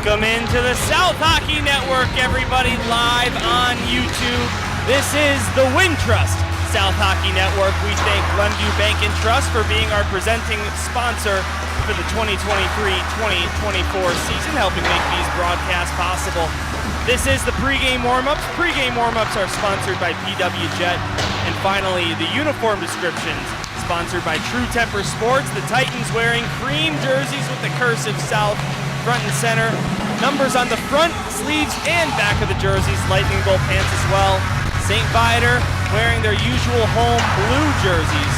Welcome into the South Hockey Network, everybody, live on YouTube. This is the Wintrust South Hockey Network. We thank Glenview Bank and Trust for being our presenting sponsor for the 2023-2024 season, helping make these broadcasts possible. This is the pregame warm-ups. Pregame warm-ups are sponsored by PW Jet. And finally, the uniform descriptions, sponsored by True Temper Sports. The Titans wearing cream jerseys with the cursive South front and center. Numbers on the front, sleeves, and back of the jerseys. Lightning bolt pants as well. St. Viator wearing their usual home blue jerseys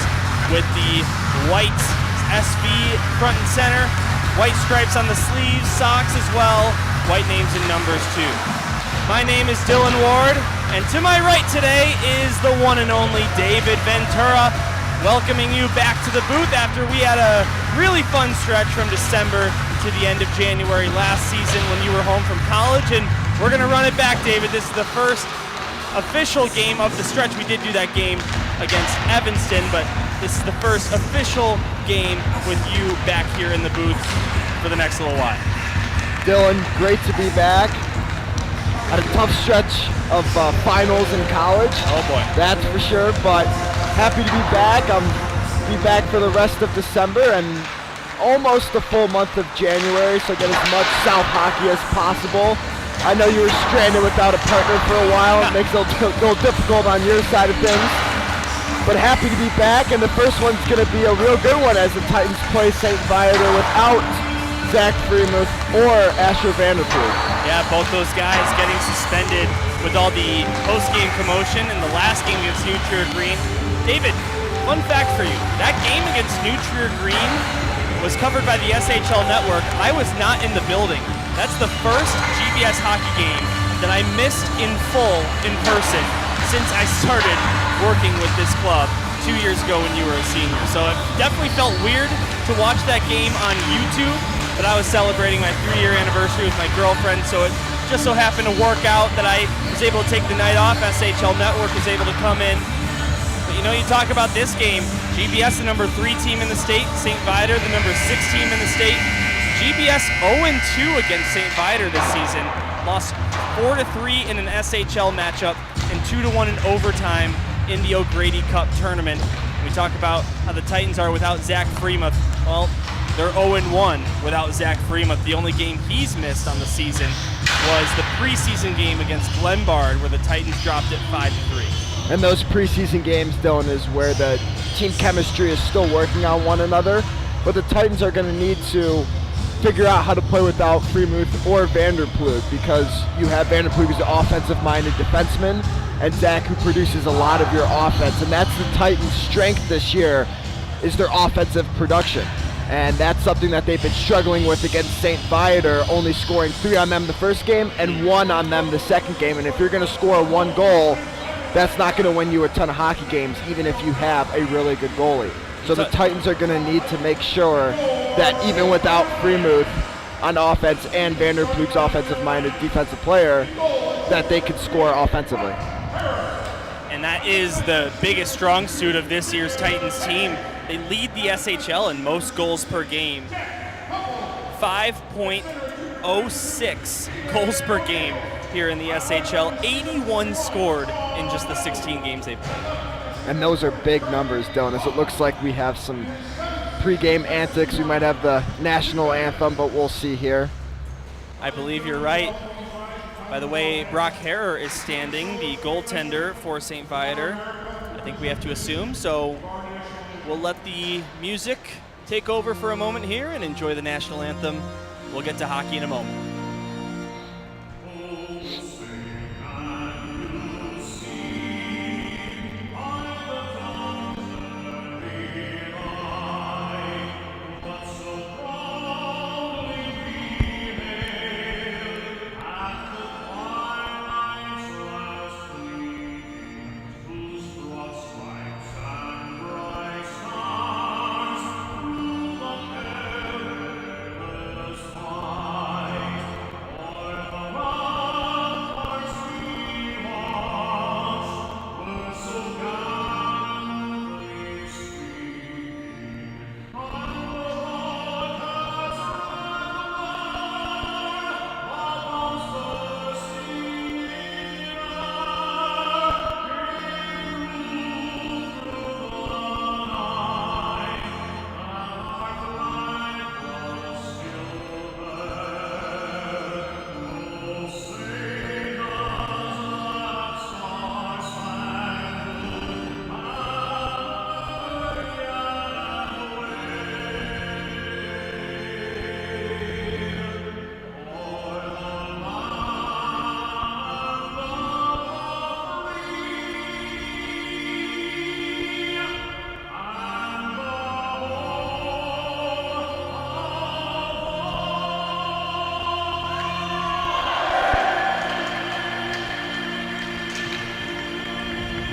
with the white SV front and center. White stripes on the sleeves, socks as well. White names and numbers too. My name is Dylan Ward, and to my right today is the one and only David Ventura, welcoming you back to the booth after we had a really fun stretch from December to the end of January last season when you were home from college, and we're going to run it back, David. This is the first official game of the stretch. We did do that game against Evanston, but this is the first official game with you back here in the booth for the next little while. Dylan, great to be back. Had a tough stretch of finals in college. Oh boy. That's for sure, but happy to be back. I'm be back for the rest of December and almost the full month of January, so get as much South hockey as possible. I know you were stranded without a partner for a while. It makes it a little difficult on your side of things. But happy to be back, and the first one's going to be a real good one as the Titans play St. Viator without Zach Freemuth or Asher Vanderpool. Yeah, both those guys getting suspended with all the post-game commotion in the last game against New Trier Green. David, fun fact for you. That game against New Trier Green was covered by the SHL Network. I was not in the building. That's the first GBS hockey game that I missed in full in person since I started working with this club 2 years ago when you were a senior. So it definitely felt weird to watch that game on YouTube, but I was celebrating my 3-year anniversary with my girlfriend, so it just so happened to work out that I was able to take the night off. SHL Network was able to come in. But you know, you talk about this game, GBS, the number 3 team in the state, St. Viator, the number 6 team in the state. GBS 0-2 against St. Viator this season, lost 4-3 in an SHL matchup and 2-1 in overtime in the O'Grady Cup tournament. We talk about how the Titans are without Zach Freemuth. Well, they're 0-1 without Zach Freemuth. The only game he's missed on the season was the preseason game against Glenbard, where the Titans dropped it 5-3. And those preseason games, Dylan, is where the team chemistry is still working on one another, but the Titans are going to need to figure out how to play without Freemuth or Vanderpool, because you have Vanderpool who's an offensive-minded defenseman, and Zach who produces a lot of your offense, and that's the Titans' strength this year, is their offensive production. And that's something that they've been struggling with against St. Viator, only scoring 3 on them the first game and 1 on them the second game. And if you're going to score 1 goal, that's not going to win you a ton of hockey games, even if you have a really good goalie. So the Titans are going to need to make sure that even without Freemuth on offense and Vanderpool's offensive-minded defensive player, that they can score offensively. And that is the biggest strong suit of this year's Titans team. They lead the SHL in most goals per game. 5.06 goals per game here in the SHL. 81 scored in just the 16 games they've played. And those are big numbers, Dylan, as it looks like we have some pregame antics. We might have the national anthem, but we'll see here. I believe you're right. By the way, Brock Harrer is standing, the goaltender for St. Viator. I think we have to assume, so we'll let the music take over for a moment here and enjoy the national anthem. We'll get to hockey in a moment.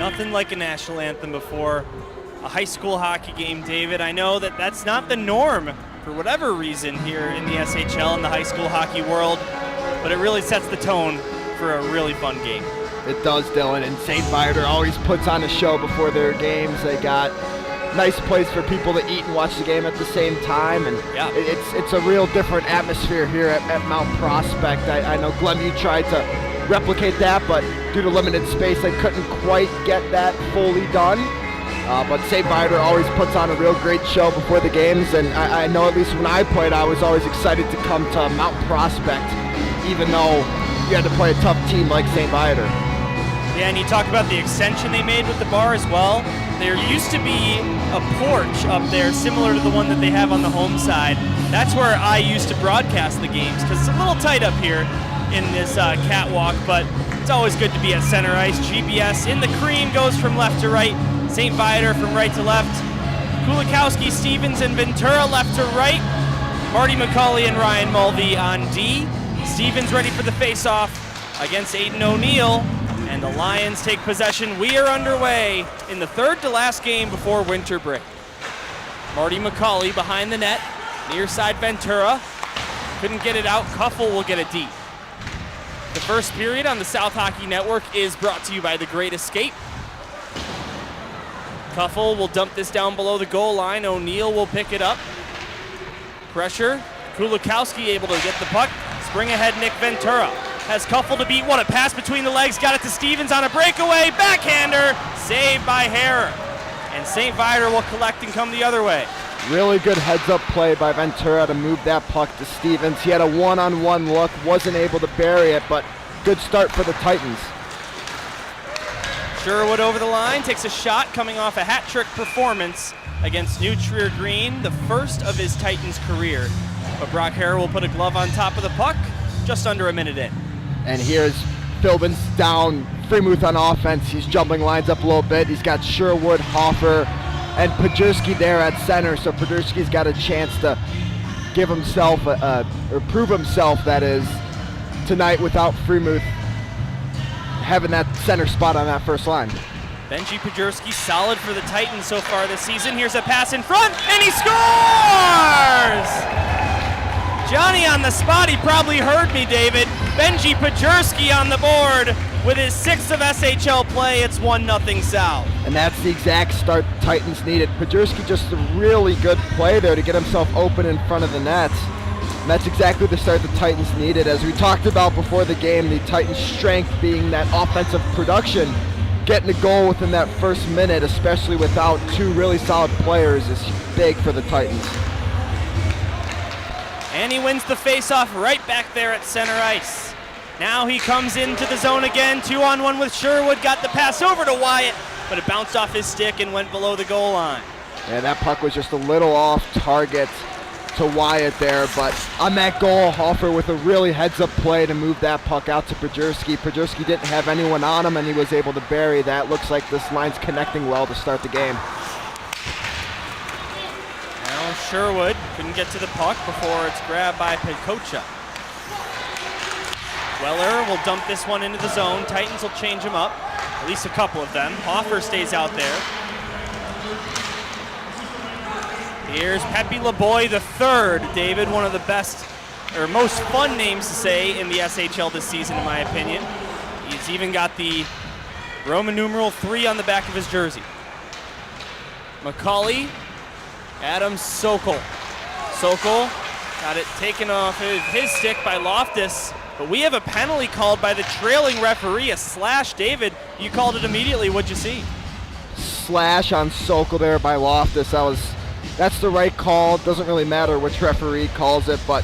Nothing like a national anthem before a high school hockey game, David. I know that that's not the norm for whatever reason here in the SHL and the high school hockey world, but it really sets the tone for a really fun game. It does, Dylan, and St. Viator always puts on a show before their games. They got nice place for people to eat and watch the game at the same time, and yeah, it's a real different atmosphere here at Mount Prospect. I know Glenview tried to replicate that, but due to limited space, they couldn't quite get that fully done. But St. Viator always puts on a real great show before the games, and I know at least when I played, I was always excited to come to Mount Prospect, even though you had to play a tough team like St. Viator. Yeah, and you talk about the extension they made with the bar as well. There used to be a porch up there similar to the one that they have on the home side. That's where I used to broadcast the games because it's a little tight up here in this catwalk, but it's always good to be at center ice. GBS in the cream goes from left to right. St. Viator from right to left. Kulikowski, Stevens, and Ventura left to right. Marty McCauley and Ryan Mulvey on D. Stevens ready for the face-off against Aiden O'Neill. And the Lions take possession. We are underway in the third to last game before winter break. Marty McCauley behind the net. Near side Ventura. Couldn't get it out. Kuffel will get it deep. The first period on the South Hockey Network is brought to you by The Great Escape. Kuffel will dump this down below the goal line. O'Neill will pick it up. Pressure. Kulikowski able to get the puck. Spring ahead Nick Ventura. Has Kuffel to beat. What a pass between the legs. Got it to Stevens on a breakaway. Backhander. Saved by Harrer. And St. Viator will collect and come the other way. Really good heads-up play by Ventura to move that puck to Stevens. He had a one-on-one look. Wasn't able to bury it, but good start for the Titans. Sherwood over the line. Takes a shot coming off a hat-trick performance against New Trier Green. The first of his Titans career. But Brock Harrer will put a glove on top of the puck. Just under a minute in. And here's Philbin's down, Freemuth on offense. He's jumping lines up a little bit. He's got Sherwood, Hoffer, and Podjerski there at center. So Podjerski's got a chance to give himself, or prove himself, that is, tonight without Freemuth having that center spot on that first line. Benji Podjerski solid for the Titans so far this season. Here's a pass in front, and he scores! Johnny on the spot, he probably heard me, David. Benji Podjerski on the board with his 6th of SHL play. It's 1-0 South. And that's the exact start the Titans needed. Podjerski just a really good play there to get himself open in front of the net. And that's exactly the start the Titans needed. As we talked about before the game, the Titans' strength being that offensive production. Getting a goal within that first minute, especially without two really solid players, is big for the Titans. And he wins the faceoff right back there at center ice. Now he comes into the zone again, 2-on-1 with Sherwood, got the pass over to Wyatt, but it bounced off his stick and went below the goal line. Yeah, that puck was just a little off target to Wyatt there, but on that goal, Hoffer with a really heads-up play to move that puck out to Podjerski. Podjerski didn't have anyone on him, and he was able to bury that. Looks like this line's connecting well to start the game. Now Sherwood couldn't get to the puck before it's grabbed by Pekocha. Weller will dump this one into the zone. Titans will change him up, at least a couple of them. Hoffer stays out there. Here's Pepe LeBoy III, David, one of the best or most fun names to say in the SHL this season, in my opinion. He's even got the Roman numeral 3 on the back of his jersey. McCauley, Adam Sokol. Sokol got it taken off his stick by Loftus, but we have a penalty called by the trailing referee, a slash. David, you called it immediately. What'd you see? Slash on Sokol there by Loftus. That's the right call. Doesn't really matter which referee calls it, but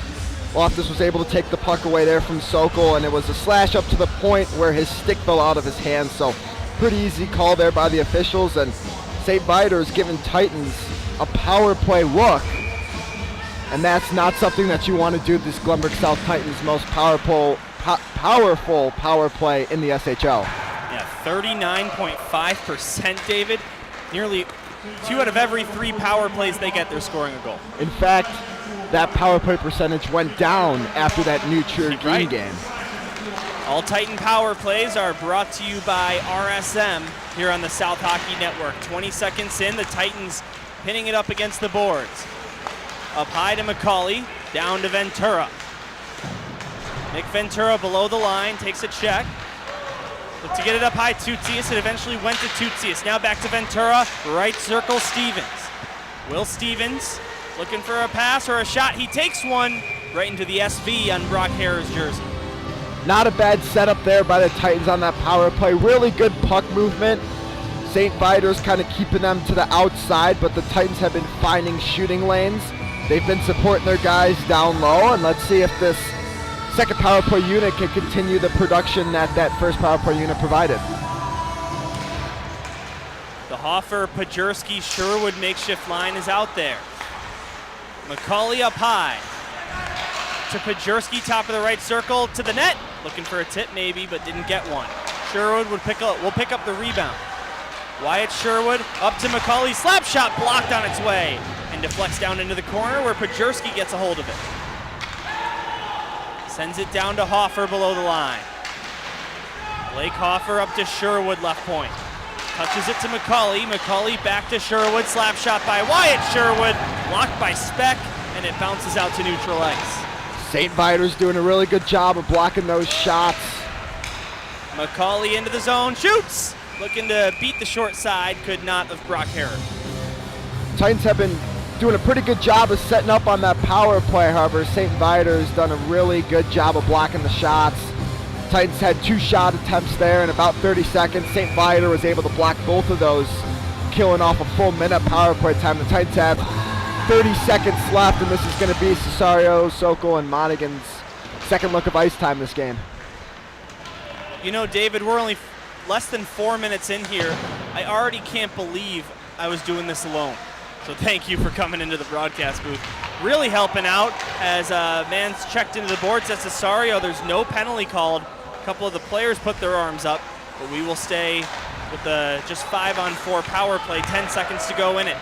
Loftus was able to take the puck away there from Sokol, and it was a slash up to the point where his stick fell out of his hand. So pretty easy call there by the officials, and St. Viator has given Titans a power play look, and that's not something that you want to do. This Glenbrook South Titans' most powerful power play in the SHL. Yeah, 39.5%, David. Nearly 2 out of every 3 power plays they get, they're scoring a goal. In fact, that power play percentage went down after that New Trier Green game. All Titan power plays are brought to you by RSM. here on the South Hockey Network. 20 seconds in, the Titans pinning it up against the boards. Up high to McCauley, down to Ventura. Nick Ventura below the line, takes a check. Look to get it up high, Tootsius. It eventually went to Tootsius. Now back to Ventura, right circle Stevens. Will Stevens looking for a pass or a shot. He takes one right into the SV on Brock Hare's jersey. Not a bad setup there by the Titans on that power play. Really good puck movement. St. Viator's kind of keeping them to the outside, but the Titans have been finding shooting lanes. They've been supporting their guys down low, and let's see if this second power play unit can continue the production that that first power play unit provided. The Hoffer, Pajerski, Sherwood makeshift line is out there. McCauley up high. To Pajerski, top of the right circle, to the net. Looking for a tip maybe, but didn't get one. Sherwood will pick up the rebound. Wyatt Sherwood up to McCauley. Slap shot blocked on its way. And deflects down into the corner where Pajerski gets a hold of it. Sends it down to Hoffer below the line. Blake Hoffer up to Sherwood left point. Touches it to McCauley. McCauley back to Sherwood. Slap shot by Wyatt Sherwood. Blocked by Speck, and it bounces out to neutral ice. St. Viator's doing a really good job of blocking those shots. McCauley into the zone, shoots! Looking to beat the short side, could not of Brock Hare. Titans have been doing a pretty good job of setting up on that power play, however. St. Viator's done a really good job of blocking the shots. Titans had 2 shot attempts there in about 30 seconds. St. Viator was able to block both of those, killing off a full minute power play time. The Titans have 30 seconds left, and this is going to be Cesario, Sokol, and Monaghan's second look of ice time this game. You know, David, we're only less than 4 minutes in here. I already can't believe I was doing this alone. So thank you for coming into the broadcast booth. Really helping out as man's checked into the board. Says Cesario, there's no penalty called. A couple of the players put their arms up, but we will stay with the just 5-on-4 power play. 10 seconds to go in it.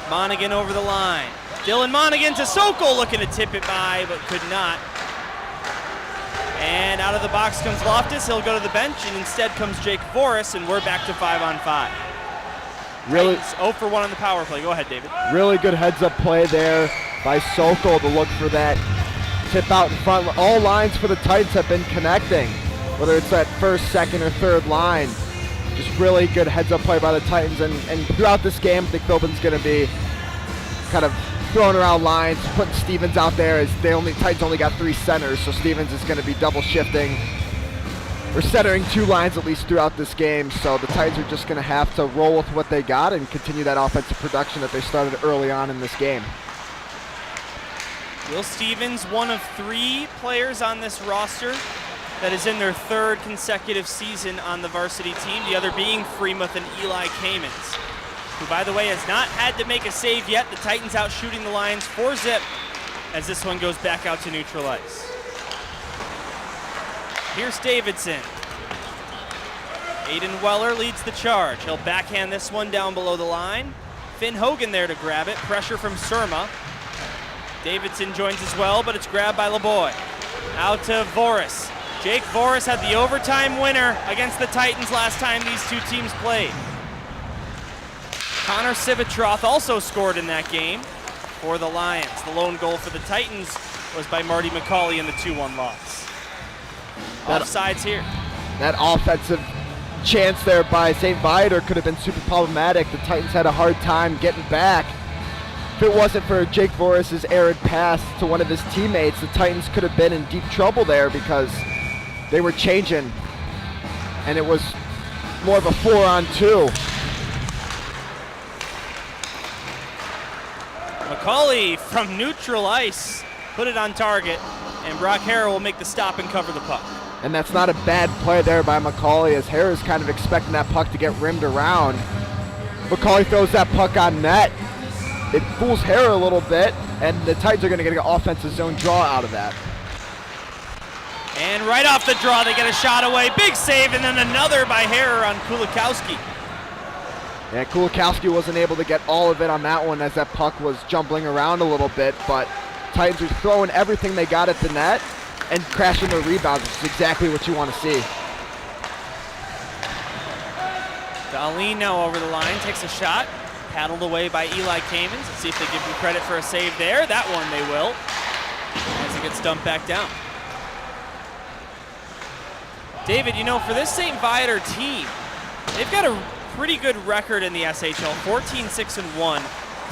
Monaghan over the line. Dylan Monaghan to Sokol, looking to tip it by, but could not. And out of the box comes Loftus. He'll go to the bench, and instead comes Jake Voris, and we're back to 5-on-5. Really, Titans 0 for 1 on the power play. Go ahead, David. really good heads-up play there by Sokol to look for that tip out in front. All lines for the Titans have been connecting, whether it's that first, second, or third line. Just really good heads-up play by the Titans, and throughout this game, I think Philbin's going to be kind of throwing around lines, putting Stevens out there as Titans only got 3 centers, so Stevens is going to be double shifting. We're centering 2 lines at least throughout this game, so the Titans are just going to have to roll with what they got and continue that offensive production that they started early on in this game. Will Stevens, one of 3 players on this roster that is in their 3rd consecutive season on the varsity team, the other being Freemuth and Eli Kamens, who, by the way, has not had to make a save yet. The Titans out shooting the Lions 4-zip as this one goes back out to neutral ice. Here's Davidson. Aiden Weller leads the charge. He'll backhand this one down below the line. Finn Hogan there to grab it. Pressure from Surma. Davidson joins as well, but it's grabbed by LeBoy. Out to Voris. Jake Voris had the overtime winner against the Titans last time these 2 teams played. Connor Civitroth also scored in that game for the Lions. The lone goal for the Titans was by Marty McCauley in the 2-1 loss. Offsides here. That offensive chance there by St. Viator could have been super problematic. The Titans had a hard time getting back. If it wasn't for Jake Voris' errant pass to one of his teammates, the Titans could have been in deep trouble there because they were changing, and it was more of a 4-on-2. McCauley from neutral ice put it on target, and Brock Hare will make the stop and cover the puck. And that's not a bad play there by McCauley, as Hare is kind of expecting that puck to get rimmed around. McCauley throws that puck on net. It fools Hare a little bit, and the Titans are going to get an offensive zone draw out of that. And right off the draw, they get a shot away. Big save, and then another by Hare on Kulikowski. Yeah, Kulikowski wasn't able to get all of it on that one as that puck was jumbling around a little bit, but Titans are throwing everything they got at the net and crashing their rebounds, which is exactly what you want to see. The Colleen now over the line, takes a shot, paddled away by Eli Kamens. Let's see if they give him credit for a save there. That one they will, as it gets dumped back down. David, you know, for this St. Viator team, they've got a pretty good record in the SHL, 14-6-1,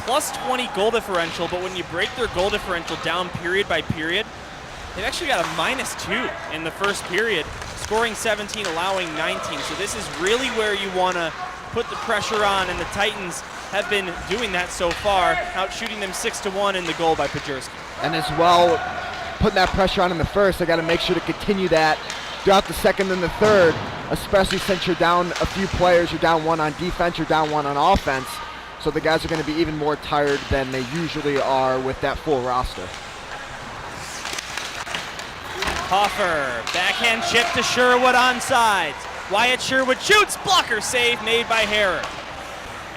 plus 20 goal differential, but when you break their goal differential down period by period, they've actually got a -2 in the first period, scoring 17, allowing 19. So this is really where you want to put the pressure on, and the Titans have been doing that so far, out shooting them 6-1 in the goal by Pregame. And as well, putting that pressure on in the first, they got to make sure to continue that throughout the second and the third, especially since you're down a few players, you're down one on defense, you're down one on offense. So the guys are going to be even more tired than they usually are with that full roster. Hoffer, backhand chip to Sherwood onside. Wyatt Sherwood shoots, blocker save made by Herrick.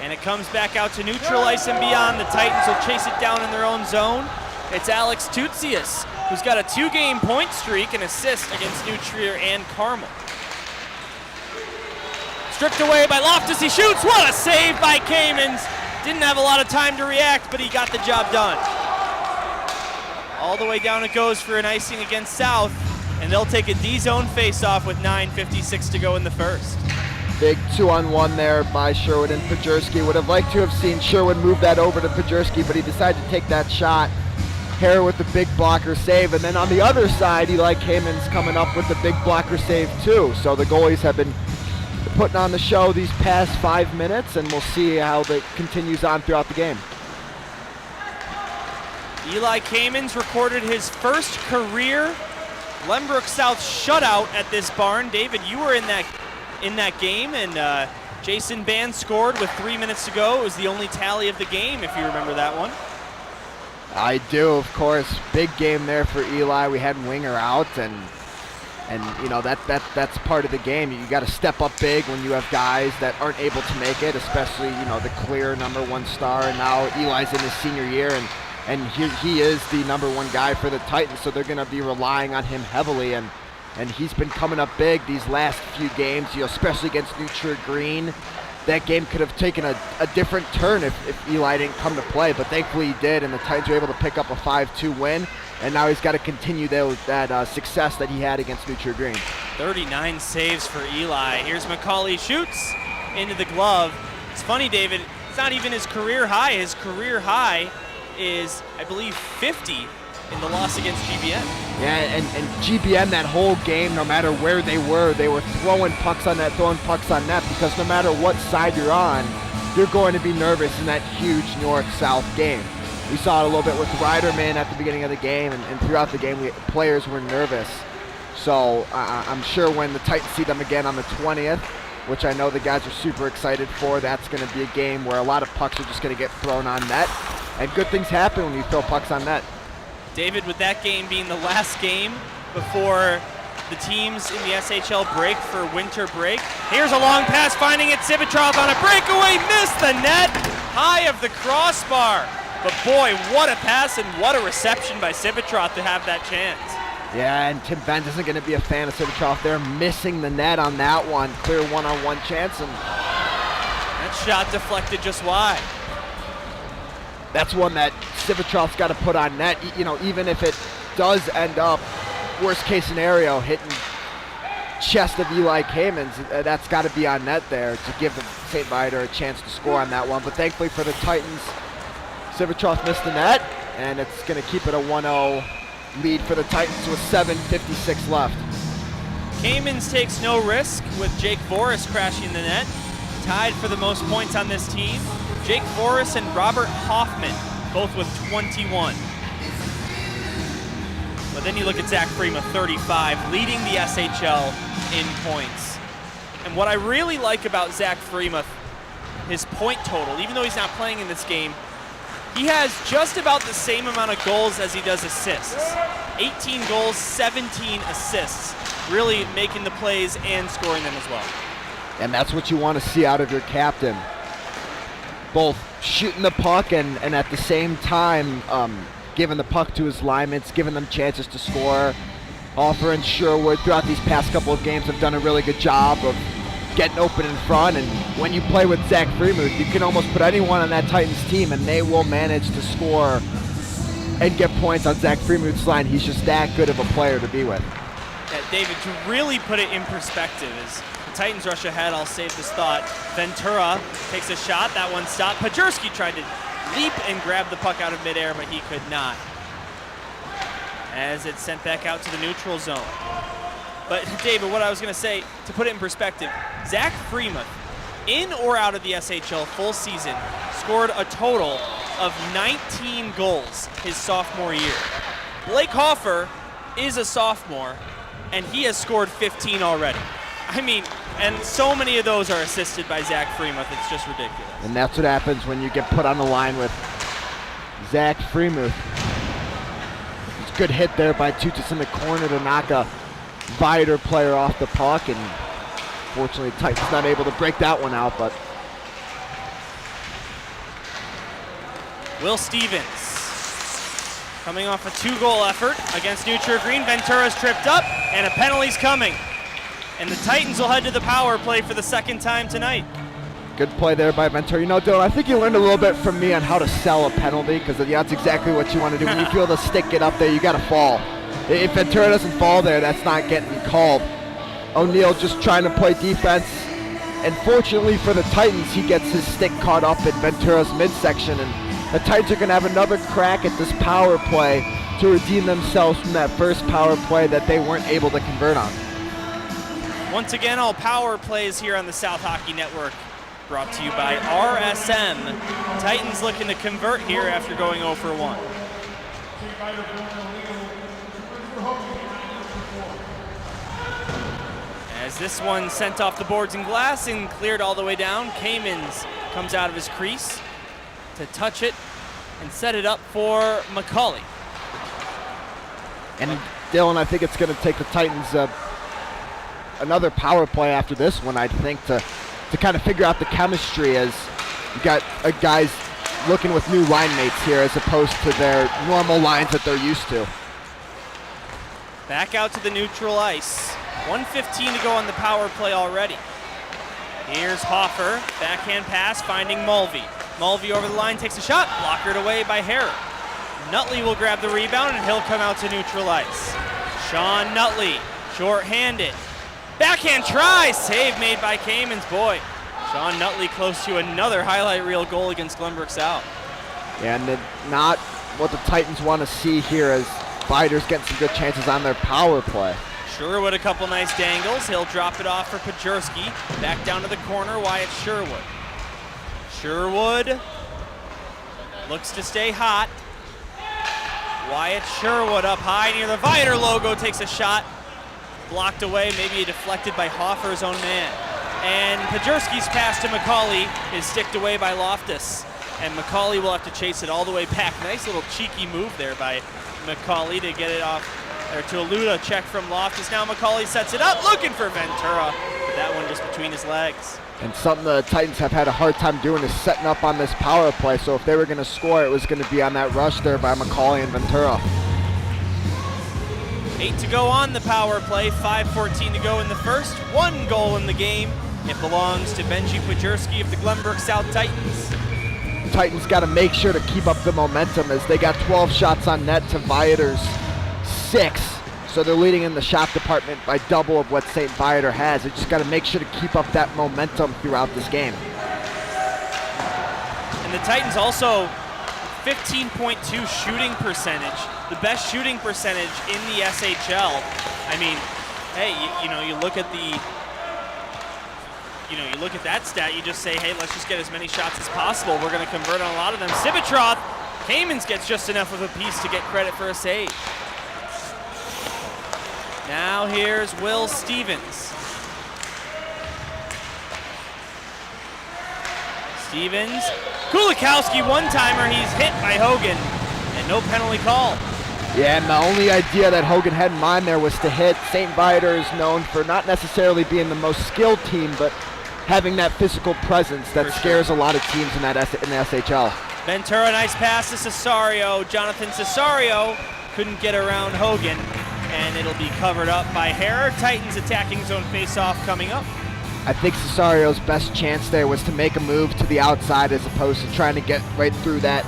And it comes back out to neutral ice and beyond. The Titans will chase it down in their own zone. It's Alex Tutsius, who's got a 2-game point streak and assist against New Trier and Carmel. Stripped away by Loftus, he shoots, what a save by Kamens. Didn't have a lot of time to react, but he got the job done. All the way down it goes for an icing against South, and they'll take a D-zone face-off with 9:56 to go in the first. Big 2-on-1 there by Sherwood and Pregame. Would have liked to have seen Sherwood move that over to Pregame, but he decided to take that shot. Hare with the big blocker save, and then on the other side, Eli Kamens coming up with the big blocker save too. So the goalies have been putting on the show these past 5 minutes, and we'll see how that continues on throughout the game. Eli Kamens recorded his first career Glenbrook South shutout at this barn. David, you were in that game, and Jason Band scored with 3 minutes to go. It was the only tally of the game, if you remember that one. I do, of course. Big game there for Eli. We had Winger out, and you know that's part of the game. You got to step up big when you have guys that aren't able to make it, especially the clear #1 star. And now Eli's in his senior year, and he is the #1 guy for the Titans, so they're going to be relying on him heavily. And he's been coming up big these last few games, especially against New Trier Green. That game could have taken a different turn if Eli didn't come to play, but thankfully he did, and the Titans were able to pick up a 5-2 win, and now he's got to continue that success that he had against New Trier Green. 39 saves for Eli. Here's McCauley, shoots into the glove. It's funny, David, it's not even his career high. His career high is, I believe, 50 in the loss against GBN. Yeah, and GBN that whole game, no matter where they were throwing pucks on net, because no matter what side you're on, you're going to be nervous in that huge north-south game. We saw it a little bit with Ryderman at the beginning of the game, and throughout the game, players were nervous. So I'm sure when the Titans see them again on the 20th, which I know the guys are super excited for, that's going to be a game where a lot of pucks are just going to get thrown on net, and good things happen when you throw pucks on net. David, with that game being the last game before the teams in the SHL break for winter break, here's a long pass, finding it, Civitrov on a breakaway, missed the net, high of the crossbar. But boy, what a pass and what a reception by Civitrov to have that chance. Yeah, and Tim Benz isn't going to be a fan of Civitrov. They're missing the net on that one, clear one-on-one chance, and that shot deflected just wide. That's one that Civitrov's got to put on net. Even if it does end up, worst case scenario, hitting chest of Eli Kamens, that's got to be on net there to give the St. Viator a chance to score on that one. But thankfully for the Titans, Civitrov missed the net, and it's going to keep it a 1-0 lead for the Titans with 7:56 left. Kamens takes no risk with Jake Voris crashing the net. Tied for the most points on this team. Jake Voris and Robert Hoffman, both with 21. But then you look at Zach Freema, 35, leading the SHL in points. And what I really like about Zach Freema, his point total, even though he's not playing in this game, he has just about the same amount of goals as he does assists. 18 goals, 17 assists, really making the plays and scoring them as well. And that's what you want to see out of your captain. Both shooting the puck and at the same time giving the puck to his linemen, giving them chances to score. Hoffer and Sherwood throughout these past couple of games have done a really good job of getting open in front, and when you play with Zach Freemuth, you can almost put anyone on that Titans team and they will manage to score and get points on Zach Freemuth's line. He's just that good of a player to be with. Yeah, David, to really put it in perspective, as the Titans rush ahead, I'll save this thought. Ventura takes a shot, that one stopped. Pajerski tried to leap and grab the puck out of midair, but he could not, as it's sent back out to the neutral zone. But David, what I was gonna say, to put it in perspective, Zach Freemuth, in or out of the SHL full season, scored a total of 19 goals his sophomore year. Blake Hoffer is a sophomore, and he has scored 15 already. I mean, and so many of those are assisted by Zach Freemuth, it's just ridiculous. And that's what happens when you get put on the line with Zach Freemuth. It's a good hit there by Tutis in the corner to knock a Viator player off the puck, and fortunately Titans not able to break that one out. But Will Stevens coming off a 2-goal effort against Neutral Green. Ventura's tripped up and a penalty's coming, and the Titans will head to the power play for the second time tonight. good play there by Ventura. You know, Dylan, I think you learned a little bit from me on how to sell a penalty, because that's exactly what you want to do. When you feel the stick get up there, you got to fall. If Ventura doesn't fall there, that's not getting called. O'Neal just trying to play defense, and fortunately for the Titans, he gets his stick caught up in Ventura's midsection, and the Titans are going to have another crack at this power play to redeem themselves from that first power play that they weren't able to convert on. Once again, all power plays here on the South Hockey Network, brought to you by RSM. Titans looking to convert here after going 0 for 1. As this one sent off the boards and glass and cleared all the way down, Kamens comes out of his crease to touch it and set it up for McCauley. And Dylan, I think it's going to take the Titans another power play after this one, I think, to kind of figure out the chemistry, as you got guys looking with new line mates here as opposed to their normal lines that they're used to. Back out to the neutral ice. 1:15 to go on the power play already. Here's Hoffer, backhand pass, finding Mulvey. Mulvey over the line, takes a shot, blockered away by Harrer. Nutley will grab the rebound and he'll come out to neutral ice. Sean Nutley, short-handed. Backhand try, save made by Kamens. Boy, Sean Nutley close to another highlight reel goal against Glenbrook South. And not what the Titans want to see here, as Viator's getting some good chances on their power play. Sherwood a couple nice dangles. He'll drop it off for Pajerski. Back down to the corner, Wyatt Sherwood. Sherwood looks to stay hot. Wyatt Sherwood up high near the Viator logo, takes a shot. Blocked away, maybe deflected by Hoffer's own man. And Pajerski's pass to McCauley is sticked away by Loftus. And McCauley will have to chase it all the way back. Nice little cheeky move there by McCauley to get it off, or to elude a check from Loftus. Now McCauley sets it up, looking for Ventura. But that one just between his legs. And something the Titans have had a hard time doing is setting up on this power play. So if they were going to score, it was going to be on that rush there by McCauley and Ventura. 8 to go on the power play, 5:14 to go in the first. 1 goal in the game. It belongs to Benji Pajerski of the Glenbrook South Titans. Titans got to make sure to keep up the momentum, as they got 12 shots on net to Viator's 6. So they're leading in the shot department by double of what St. Viator has. They just got to make sure to keep up that momentum throughout this game. And the Titans also 15.2 shooting percentage, the best shooting percentage in the SHL. I mean, hey, you look at the, you look at that stat, you just say, hey, let's just get as many shots as possible. We're going to convert on a lot of them. Sivitroth, Kamens gets just enough of a piece to get credit for a save. Now here's Will Stevens. Stevens, Kulikowski one-timer, he's hit by Hogan, and no penalty call. Yeah, and the only idea that Hogan had in mind there was to hit. St. Viator is known for not necessarily being the most skilled team, but having that physical presence that scares a lot of teams in the SHL. Ventura, nice pass to Cesario. Jonathan Cesario couldn't get around Hogan, and it'll be covered up by Harrer. Titans attacking zone face-off coming up. I think Cesario's best chance there was to make a move to the outside as opposed to trying to get right through that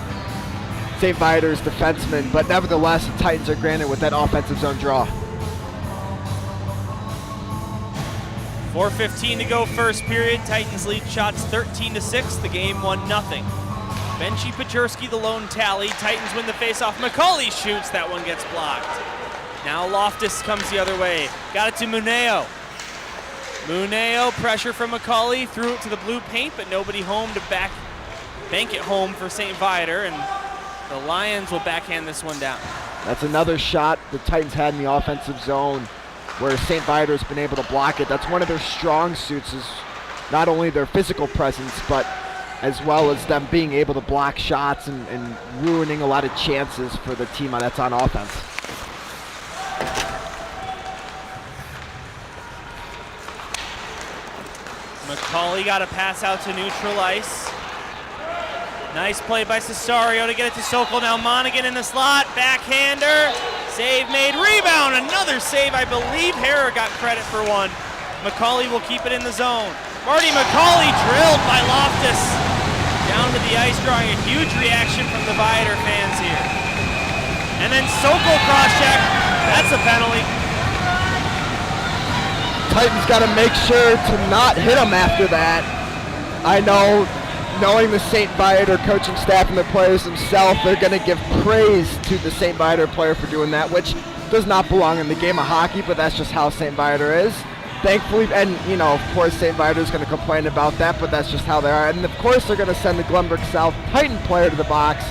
St. Viator's defenseman, but nevertheless, the Titans are granted with that offensive zone draw. 4:15 to go first period. Titans lead shots 13-6. The game 1-0. Benji Pajerski the lone tally. Titans win the faceoff. McCauley shoots. That one gets blocked. Now Loftus comes the other way. Got it to Muneo. Muneo, pressure from McCauley. Threw it to the blue paint, but nobody home to bank it home for St. Viator, and the Lions will backhand this one down. That's another shot the Titans had in the offensive zone where St. Viator's been able to block it. That's one of their strong suits, is not only their physical presence, but as well as them being able to block shots and ruining a lot of chances for the team that's on offense. McCauley got a pass out to neutral ice. Nice play by Cesario to get it to Sokol. Now Monaghan in the slot, backhander, save made, rebound, another save. I believe Harrer got credit for one. McCauley will keep it in the zone. Marty McCauley drilled by Loftus. Down to the ice, drawing a huge reaction from the Viator fans here. And then Sokol cross-check, that's a penalty. Titans got to make sure to not hit him after that. I know, knowing the St. Viator coaching staff and the players themselves, they're going to give praise to the St. Viator player for doing that, which does not belong in the game of hockey, but that's just how St. Viator is. Thankfully, and you know, of course, St. Viator is going to complain about that, but that's just how they are. And of course, they're going to send the Glenbrook South Titan player to the box,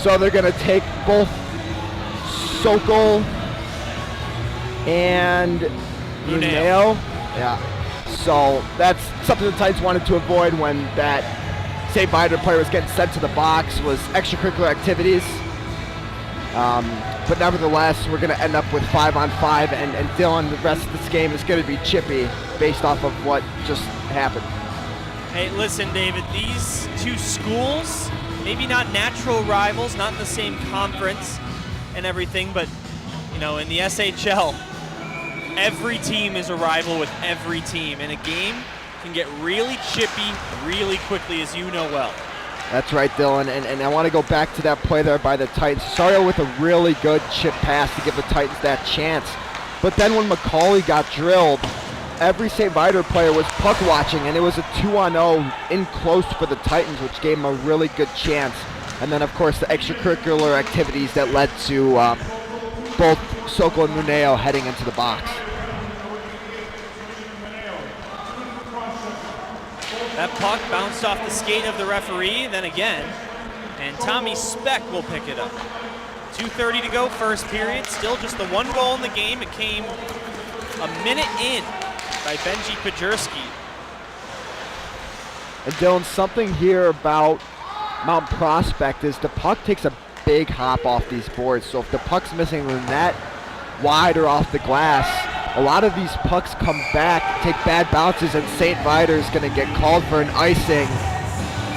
so they're going to take both Sokol and Muneo. Yeah. So that's something the Titans wanted to avoid when that St. Viator player was getting sent to the box, was extracurricular activities. But nevertheless, we're going to end up with 5-on-5, and Dylan, the rest of this game is going to be chippy based off of what just happened. Hey, listen, David, these two schools, maybe not natural rivals, not in the same conference and everything, but, you know, in the SHL, every team is a rival with every team, and a game can get really chippy really quickly, as you know well. That's right, Dylan, and I want to go back to that play there by the Titans. Cesario with a really good chip pass to give the Titans that chance. But then when McCauley got drilled, every St. Viator player was puck watching, and it was a 2-on-0 in close for the Titans, which gave them a really good chance. And then, of course, the extracurricular activities that led to both Sokol and Muneo heading into the box. That puck bounced off the skate of the referee, then again, and Tommy Speck will pick it up. 2:30 to go, first period. Still just the one goal in the game. It came a minute in by Benji Pajerski. And Dylan, something here about Mount Prospect is the puck takes a big hop off these boards. So if the puck's missing the net wide or off the glass, a lot of these pucks come back, take bad bounces, and St. Viator is going to get called for an icing,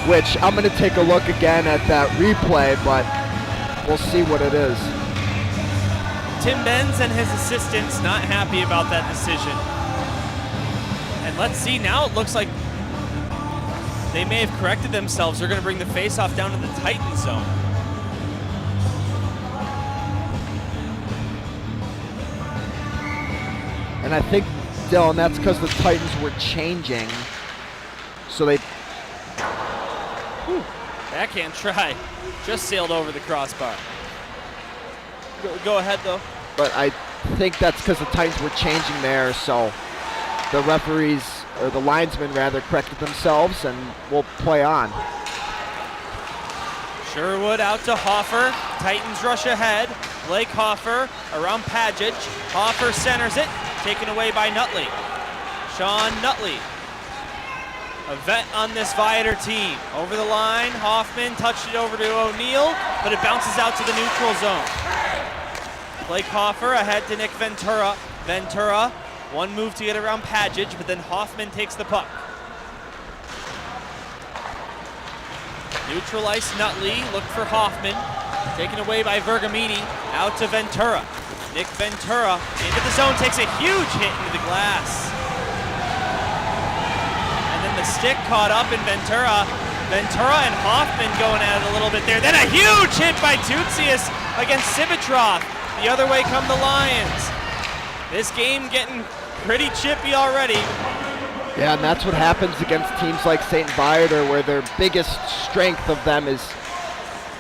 which I'm going to take a look again at that replay, but we'll see what it is. Tim Benz and his assistants not happy about that decision. And let's see, now it looks like they may have corrected themselves. They're going to bring the faceoff down to the Titan zone. And I think, Dylan, that's because the Titans were changing. So they... Backhand try. Just sailed over the crossbar. Go ahead, though. But I think that's because the Titans were changing there, so the referees, or the linesmen rather, corrected themselves and will play on. Sherwood out to Hoffer. Titans rush ahead. Blake Hoffer around Pajic. Hoffer centers it. Taken away by Nutley. Sean Nutley, a vet on this Viator team. Over the line, Hoffman touched it over to O'Neill, but it bounces out to the neutral zone. Blake Hoffer ahead to Nick Ventura. Ventura, one move to get around Pajic, but then Hoffman takes the puck. Neutral ice, Nutley, look for Hoffman. Taken away by Vergamini, out to Ventura. Nick Ventura into the zone, takes a huge hit into the glass. The stick caught up in Ventura. Ventura and Hoffman going at it a little bit there. Then a huge hit by Tutsius against Civitroff. The other way come the Lions. This game getting pretty chippy already. Yeah, and that's what happens against teams like St. Viator, where their biggest strength of them is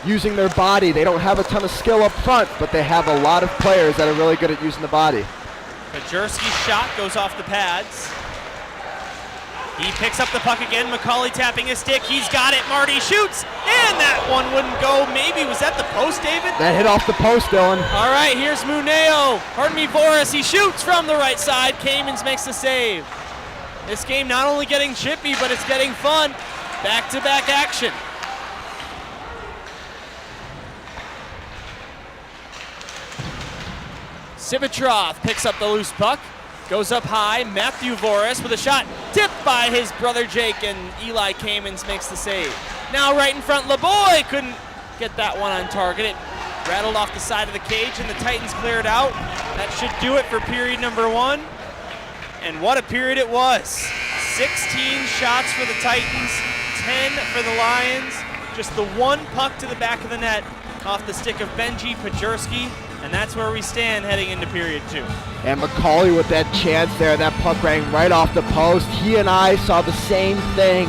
using their body. They don't have a ton of skill up front, but they have a lot of players that are really good at using the body. Pajerski's shot goes off the pads. He picks up the puck again. McCauley tapping his stick. He's got it. Marty shoots, and that one wouldn't go. Maybe was that the post, David? That hit off the post, Dylan. All right, here's Voris. He shoots from the right side. Kamens makes the save. This game not only getting chippy, but it's getting fun. Back-to-back action. Civitroff picks up the loose puck. Goes up high. Matthew Voris with a shot tipped by his brother Jake, and Eli Kamens makes the save. Now right in front, LeBoy couldn't get that one on target. It rattled off the side of the cage, and the Titans clear it out. That should do it for period number 1. And what a period it was. 16 shots for the Titans, 10 for the Lions. Just the one puck to the back of the net off the stick of Benji Pajerski. And that's where we stand heading into period 2. And McCauley with that chance there, that puck rang right off the post. He and I saw the same thing.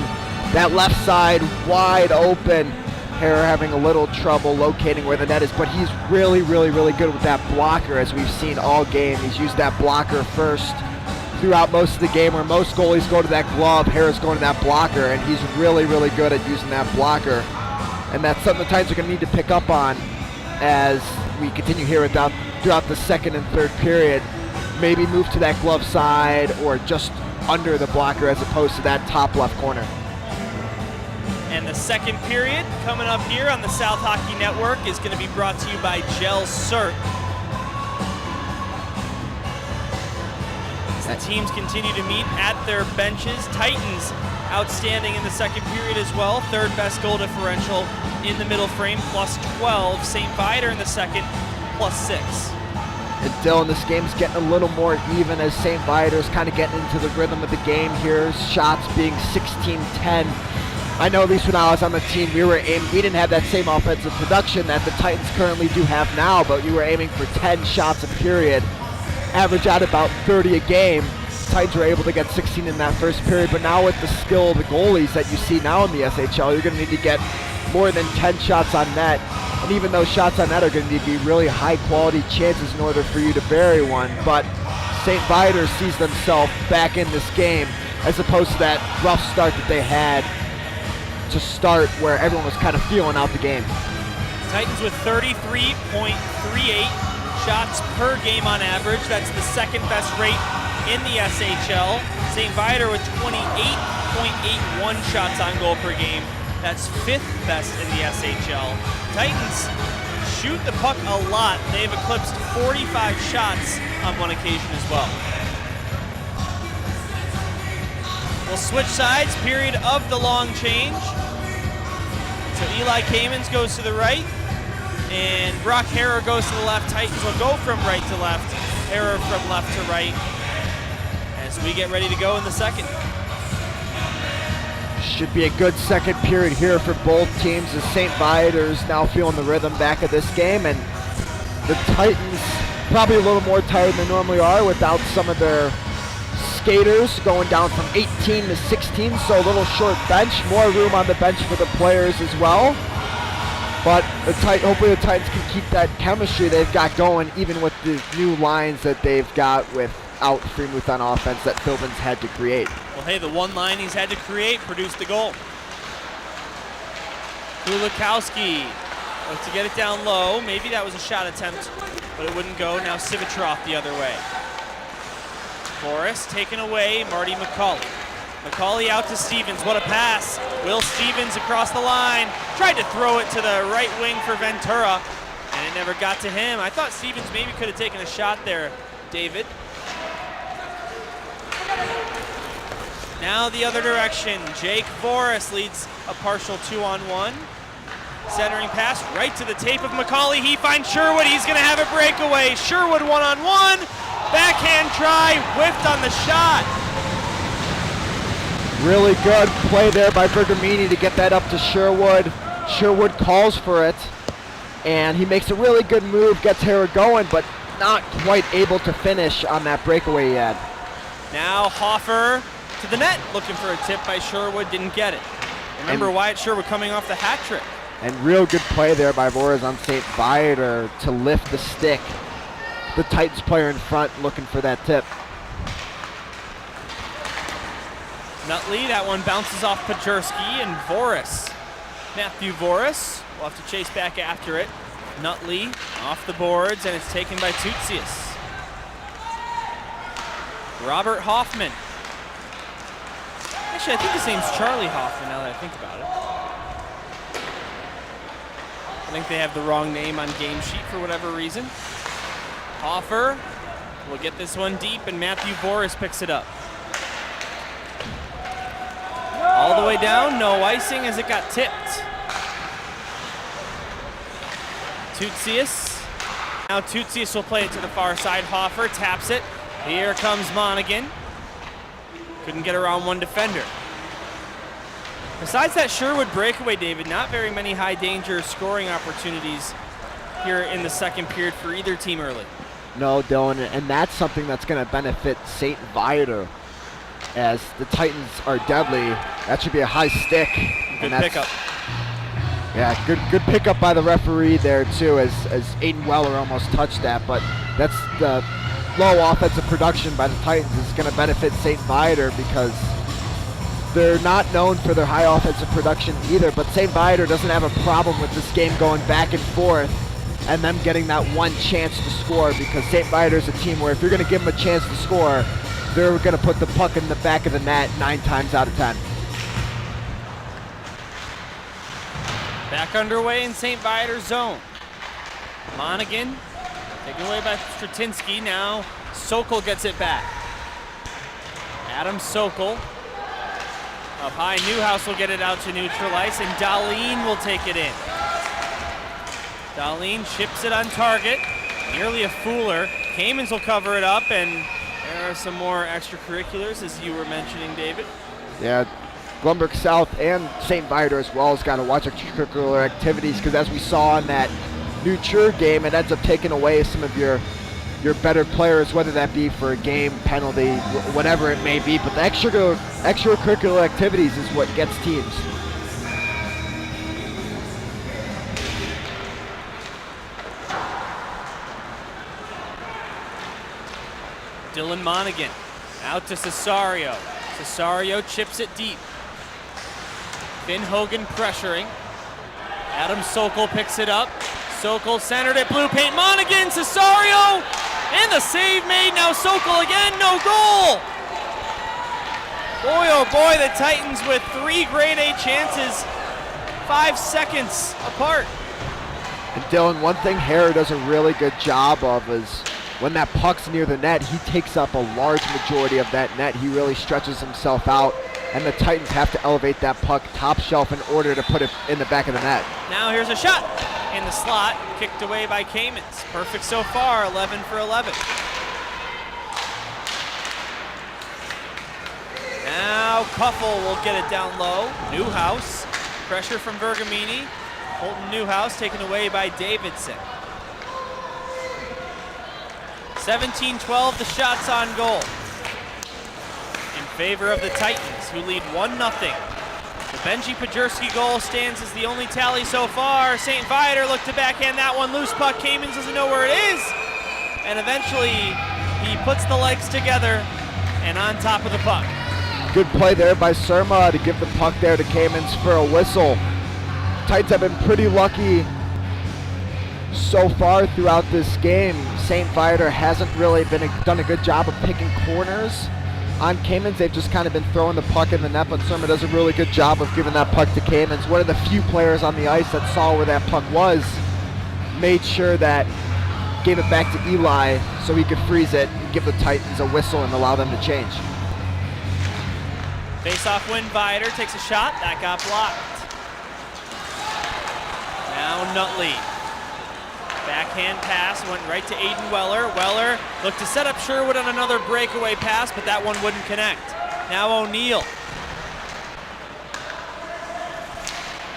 That left side wide open. Hare having a little trouble locating where the net is, but he's really, really, really good with that blocker, as we've seen all game. He's used that blocker first throughout most of the game, where most goalies go to that glove. Harris going to that blocker, and he's really, really good at using that blocker. And that's something the Titans are going to need to pick up on as we continue here throughout the second and third period. Maybe move to that glove side or just under the blocker as opposed to that top left corner. And the second period coming up here on the South Hockey Network is going to be brought to you by Gel Cert. As the teams continue to meet at their benches, Titans outstanding in the second period as well. Third best goal differential in the middle frame, plus 12. St. Viator in the second, plus 6. And Dylan, this game's getting a little more even as St. Viator's kind of getting into the rhythm of the game here. Shots being 16-10. I know at least when I was on the team, we didn't have that same offensive production that the Titans currently do have now, but you were aiming for 10 shots a period. Average out about 30 a game. Titans were able to get 16 in that first period, but now with the skill of the goalies that you see now in the SHL, you're going to need to get more than 10 shots on net. And even those shots on net are going to need to be really high quality chances in order for you to bury one. But St. Viator sees themselves back in this game as opposed to that rough start that they had to start where everyone was kind of feeling out the game. Titans with 33.38 shots per game on average. That's the second best rate in the SHL. St. Viator with 28.81 shots on goal per game. That's fifth best in the SHL. Titans shoot the puck a lot. They've eclipsed 45 shots on one occasion as well. We'll switch sides, period of the long change. So Eli Kamens goes to the right, and Brock Harrer goes to the left. Titans will go from right to left, Harrer from left to right, as we get ready to go in the second. Should be a good second period here for both teams as St. Viator's now feeling the rhythm back of this game, and the Titans probably a little more tired than they normally are without some of their skaters going down from 18 to 16, so a little short bench, more room on the bench for the players as well. But hopefully the Titans can keep that chemistry they've got going, even with the new lines that they've got without Freemuth on offense that Philbin's had to create. Well, hey, the one line he's had to create produced the goal. Kulikowski to get it down low. Maybe that was a shot attempt, but it wouldn't go. Now Civitroff the other way. Forrest taken away, Marty McCauley. McCauley out to Stevens, what a pass. Will Stevens across the line, tried to throw it to the right wing for Ventura, and it never got to him. I thought Stevens maybe could have taken a shot there, David. Now the other direction, Jake Forrest leads a partial 2-on-1. Centering pass right to the tape of McCauley, he finds Sherwood, he's gonna have a breakaway. Sherwood one-on-one. Backhand try, whiffed on the shot. Really good play there by Bergamini to get that up to Sherwood. Sherwood calls for it, and he makes a really good move, gets Hara going, but not quite able to finish on that breakaway yet. Now Hoffer to the net, looking for a tip by Sherwood, didn't get it. Remember Wyatt Sherwood coming off the hat trick. And real good play there by Vores on St. Viator to lift the stick. The Titans player in front looking for that tip. Nutley, that one bounces off Pajerski, and Voris. Matthew Voris will have to chase back after it. Nutley off the boards, and it's taken by Tutsius. Robert Hoffman. Actually, I think his name's Charlie Hoffman now that I think about it. I think they have the wrong name on game sheet for whatever reason. Hoffer will get this one deep, and Matthew Voris picks it up. All the way down, no icing as it got tipped. Tutsius. Now Tutsius will play it to the far side. Hoffer taps it. Here comes Monaghan. Couldn't get around one defender. Besides that Sherwood breakaway, David, not very many high danger scoring opportunities here in the second period for either team early. No, Dylan, and that's something that's going to benefit St. Viator. As the Titans are deadly, that should be a high stick. Good pickup. Yeah, good pickup by the referee there too, as Aiden Weller almost touched that. But that's the low offensive production by the Titans is going to benefit St. Viator because they're not known for their high offensive production either. But St. Viator doesn't have a problem with this game going back and forth and them getting that one chance to score, because St. Viator is a team where if you're going to give them a chance to score, they're going to put the puck in the back of the net 9 times out of 10. Back underway in St. Viator's zone. Monaghan taken away by Stratinsky. Now Sokol gets it back. Adam Sokol up high. Newhouse will get it out to neutral ice, and Dahlin will take it in. Dahlin chips it on target. Nearly a fooler. Kamens will cover it up, and there are some more extracurriculars, as you were mentioning, David. Yeah, Glenbrook South and St. Viator as well has got to watch extracurricular activities, because as we saw in that New Trier game, it ends up taking away some of your better players, whether that be for a game, penalty, whatever it may be. But the extracurricular activities is what gets teams. Dylan Monaghan out to Cesario. Cesario chips it deep. Finn Hogan pressuring. Adam Sokol picks it up. Sokol centered it, blue paint. Monaghan, Cesario, and the save made. Now Sokol again, no goal. Boy, oh boy, the Titans with 3 grade A chances, 5 seconds apart. And Dylan, one thing Hara does a really good job of is when that puck's near the net, he takes up a large majority of that net. He really stretches himself out, and the Titans have to elevate that puck top shelf in order to put it in the back of the net. Now here's a shot in the slot, kicked away by Kamens. Perfect so far, 11 for 11. Now Kuffel will get it down low. Newhouse, pressure from Bergamini. Holton Newhouse taken away by Davidson. 17-12, the shots on goal in favor of the Titans, who lead 1-0. The Benji Pajerski goal stands as the only tally so far. St. Viator looked to backhand that one. Loose puck, Kamens doesn't know where it is. And eventually, he puts the legs together and on top of the puck. Good play there by Surma to give the puck there to Kamens for a whistle. Titans have been pretty lucky so far throughout this game. St. Viator hasn't really done a good job of picking corners on Kamens. They've just kind of been throwing the puck in the net, but Surma does a really good job of giving that puck to Kamens. One of the few players on the ice that saw where that puck was, made sure that gave it back to Eli so he could freeze it and give the Titans a whistle and allow them to change. Face-off win, Viator takes a shot, that got blocked. Now Nutley. Backhand pass went right to Aiden Weller. Weller looked to set up Sherwood on another breakaway pass, but that one wouldn't connect. Now O'Neal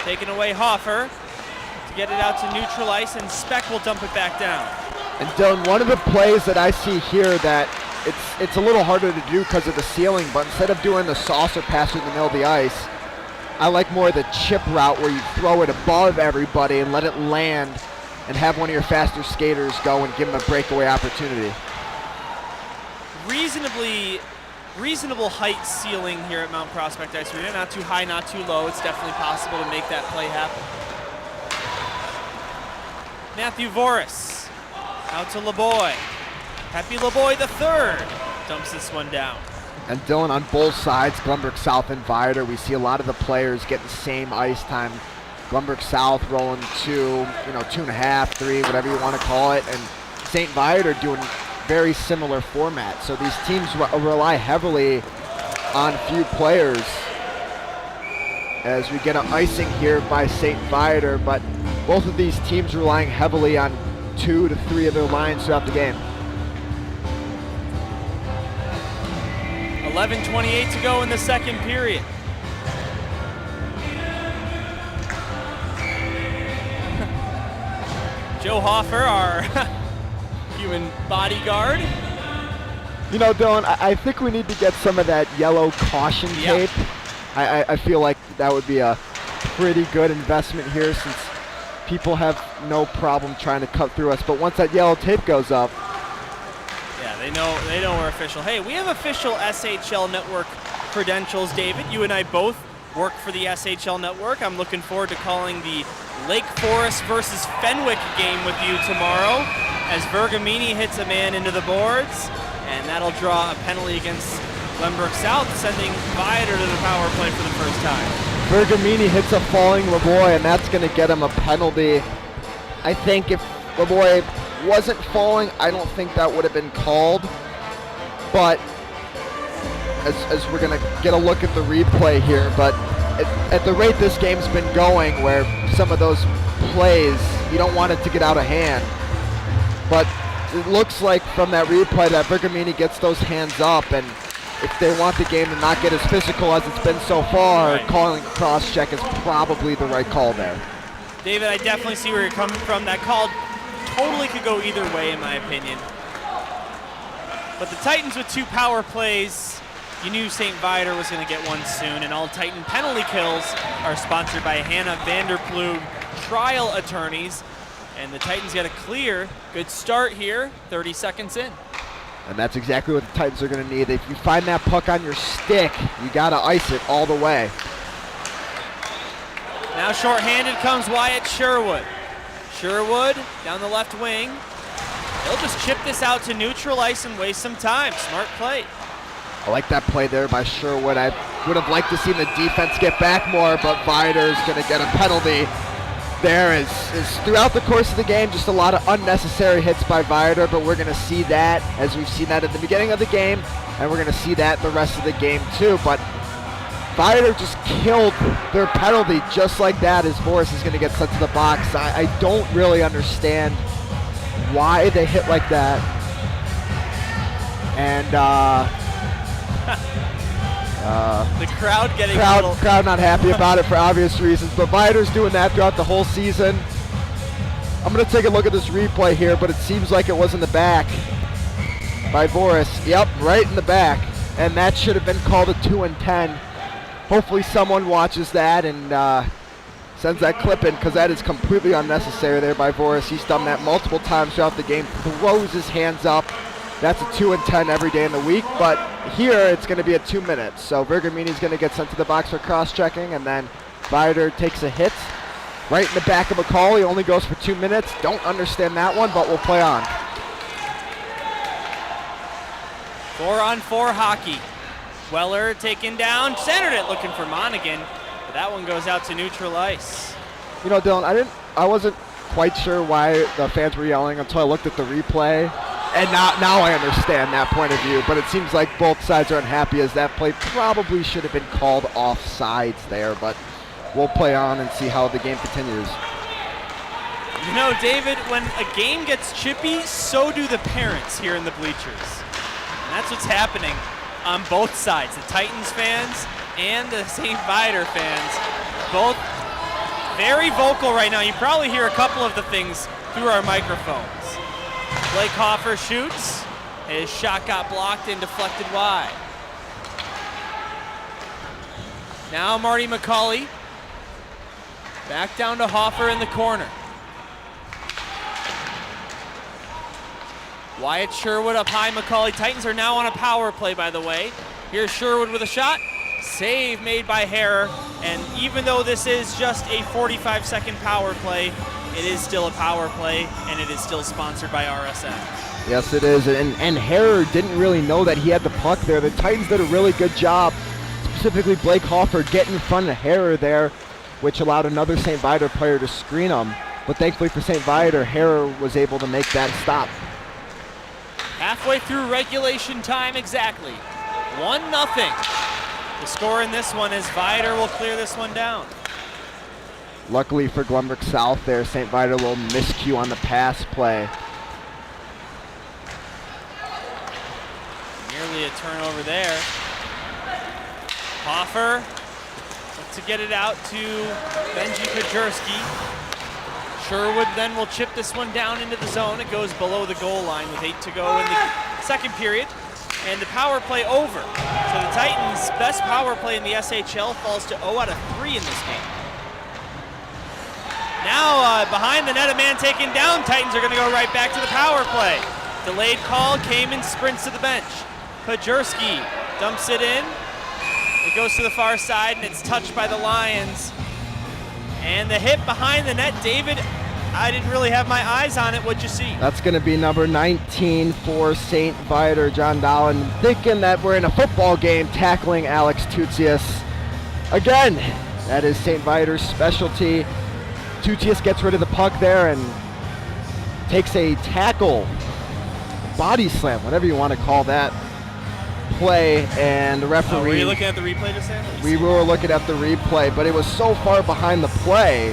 Taking away Hoffer to get it out to neutral ice, and Speck will dump it back down. And Dylan, one of the plays that I see here that it's a little harder to do because of the ceiling, but instead of doing the saucer pass through the middle of the ice, I like more the chip route where you throw it above everybody and let it land and have one of your faster skaters go and give them a breakaway opportunity. Reasonable height ceiling here at Mount Prospect Ice Arena. Not too high, not too low. It's definitely possible to make that play happen. Matthew Voris out to LeBoy. Happy LeBoy the third dumps this one down. And Dylan, on both sides, Glenbrook South and Viator, we see a lot of the players get the same ice time. Glenbrook South rolling 2.5, 3, whatever you want to call it, and St. Viator doing very similar format. So these teams rely heavily on few players as we get an icing here by St. Viator, but both of these teams relying heavily on 2 to 3 of their lines throughout the game. 11:28 to go in the second period. Joe Hoffer, our human bodyguard. You know, Dylan, I think we need to get some of that yellow caution tape. I feel like that would be a pretty good investment here since people have no problem trying to cut through us. But once that yellow tape goes up, yeah, they know we're official. Hey, we have official SHL Network credentials, David. You and I both work for the SHL Network. I'm looking forward to calling the Lake Forest versus Fenwick game with you tomorrow as Bergamini hits a man into the boards, and that'll draw a penalty against Glenbrook South, sending Viator to the power play for the first time. Bergamini hits a falling LeBoy, and that's going to get him a penalty. I think if LeBoy wasn't falling, I don't think that would have been called. But as we're going to get a look at the replay here, but at the rate this game's been going, where some of those plays, you don't want it to get out of hand. But it looks like from that replay that Bergamini gets those hands up, and if they want the game to not get as physical as it's been so far, calling a cross-check is probably the right call there. David, I definitely see where you're coming from. That call totally could go either way, in my opinion. But the Titans with 2 power plays, you knew St. Viator was going to get one soon, and all Titan penalty kills are sponsored by Hannah Vanderploeg Trial Attorneys, and the Titans get a clear. Good start here, 30 seconds in. And that's exactly what the Titans are going to need. If you find that puck on your stick, you got to ice it all the way. Now shorthanded comes Wyatt Sherwood. Sherwood down the left wing. He'll just chip this out to neutral ice and waste some time. Smart play. I like that play there by Sherwood. I would have liked to see the defense get back more, but Viator's going to get a penalty. There is throughout the course of the game, just a lot of unnecessary hits by Viator, but we're going to see that as we've seen that at the beginning of the game, and we're going to see that the rest of the game too. But Viator just killed their penalty just like that as Boris is going to get sent to the box. I don't really understand why they hit like that. And the crowd getting crowd not happy about it for obvious reasons, but Viator's doing that throughout the whole season. I'm going to take a look at this replay here, but it seems like it was in the back by Boris. Yep, right in the back, and that should have been called a 2 and 10. Hopefully someone watches that and sends that clip in, because that is completely unnecessary there by Boris. He's done that multiple times throughout the game, throws his hands up. That's a 2 and 10 every day in the week, but here it's going to be at 2 minutes. So Bergamini's going to get sent to the box for cross-checking, and then Viator takes a hit right in the back of a call. He only goes for 2 minutes. Don't understand that one, but we'll play on. 4-on-4 hockey. Weller taken down, centered it, looking for Monaghan, but that one goes out to neutral ice. You know, Dylan, I wasn't quite sure why the fans were yelling until I looked at the replay. And now I understand that point of view, but it seems like both sides are unhappy as that play probably should have been called offsides there, but we'll play on and see how the game continues. You know, David, when a game gets chippy, so do the parents here in the bleachers. And that's what's happening on both sides. The Titans fans and the St. Viator fans both very vocal right now. You probably hear a couple of the things through our microphones. Blake Hoffer shoots. His shot got blocked and deflected wide. Now Marty McCauley. Back down to Hoffer in the corner. Wyatt Sherwood up high. McCauley. Titans are now on a power play, by the way. Here's Sherwood with a shot. Save made by Harrer. And even though this is just a 45-second power play, it is still a power play, and it is still sponsored by RSM. Yes, it is. And Harrer didn't really know that he had the puck there. The Titans did a really good job, specifically Blake Hoffer, getting in front of Harrer there, which allowed another St. Viator player to screen him. But thankfully for St. Viator, Harrer was able to make that stop. Halfway through regulation time exactly. 1-0. The score in this one is Viator will clear this one down. Luckily for Glenbrook South there, St. Viator a little miscue on the pass play. Nearly a turnover there. Hoffer to get it out to Benji Pajurski. Sherwood then will chip this one down into the zone. It goes below the goal line with 8 to go in the second period. And the power play over. So the Titans' best power play in the SHL falls to 0 out of 3 in this game. Now behind the net, a man taken down. Titans are going to go right back to the power play. Delayed call, Kamen sprints to the bench. Pajurski dumps it in. It goes to the far side, and it's touched by the Lions. And the hit behind the net, David, I didn't really have my eyes on it. What'd you see? That's going to be number 19 for St. Viator, John Dolan, thinking that we're in a football game, tackling Alex Tutsius. Again, that is St. Viator's specialty. Tutsius gets rid of the puck there and takes a tackle, body slam, whatever you want to call that play, and the referee... were you looking at the replay just there? We were looking at the replay, but it was so far behind the play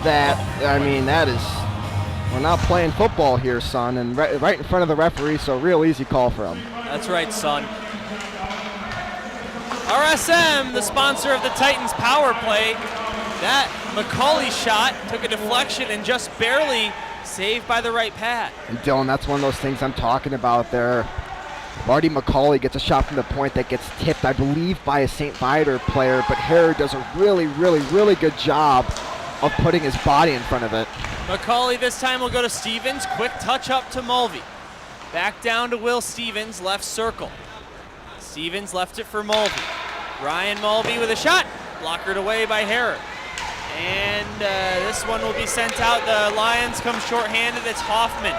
that, I mean, that is... We're not playing football here, son, and right in front of the referee, so real easy call for him. That's right, son. RSM, the sponsor of the Titans power play. That McCauley shot took a deflection and just barely saved by the right pad. And Dylan, that's one of those things I'm talking about there. Marty McCauley gets a shot from the point that gets tipped, I believe, by a St. Viator player, but Harrer does a really, really, really good job of putting his body in front of it. McCauley this time will go to Stevens. Quick touch up to Mulvey. Back down to Will Stevens, left circle. Stevens left it for Mulvey. Ryan Mulvey with a shot. Blockered away by Harrer. And this one will be sent out. The Lions come shorthanded. It's Hoffman.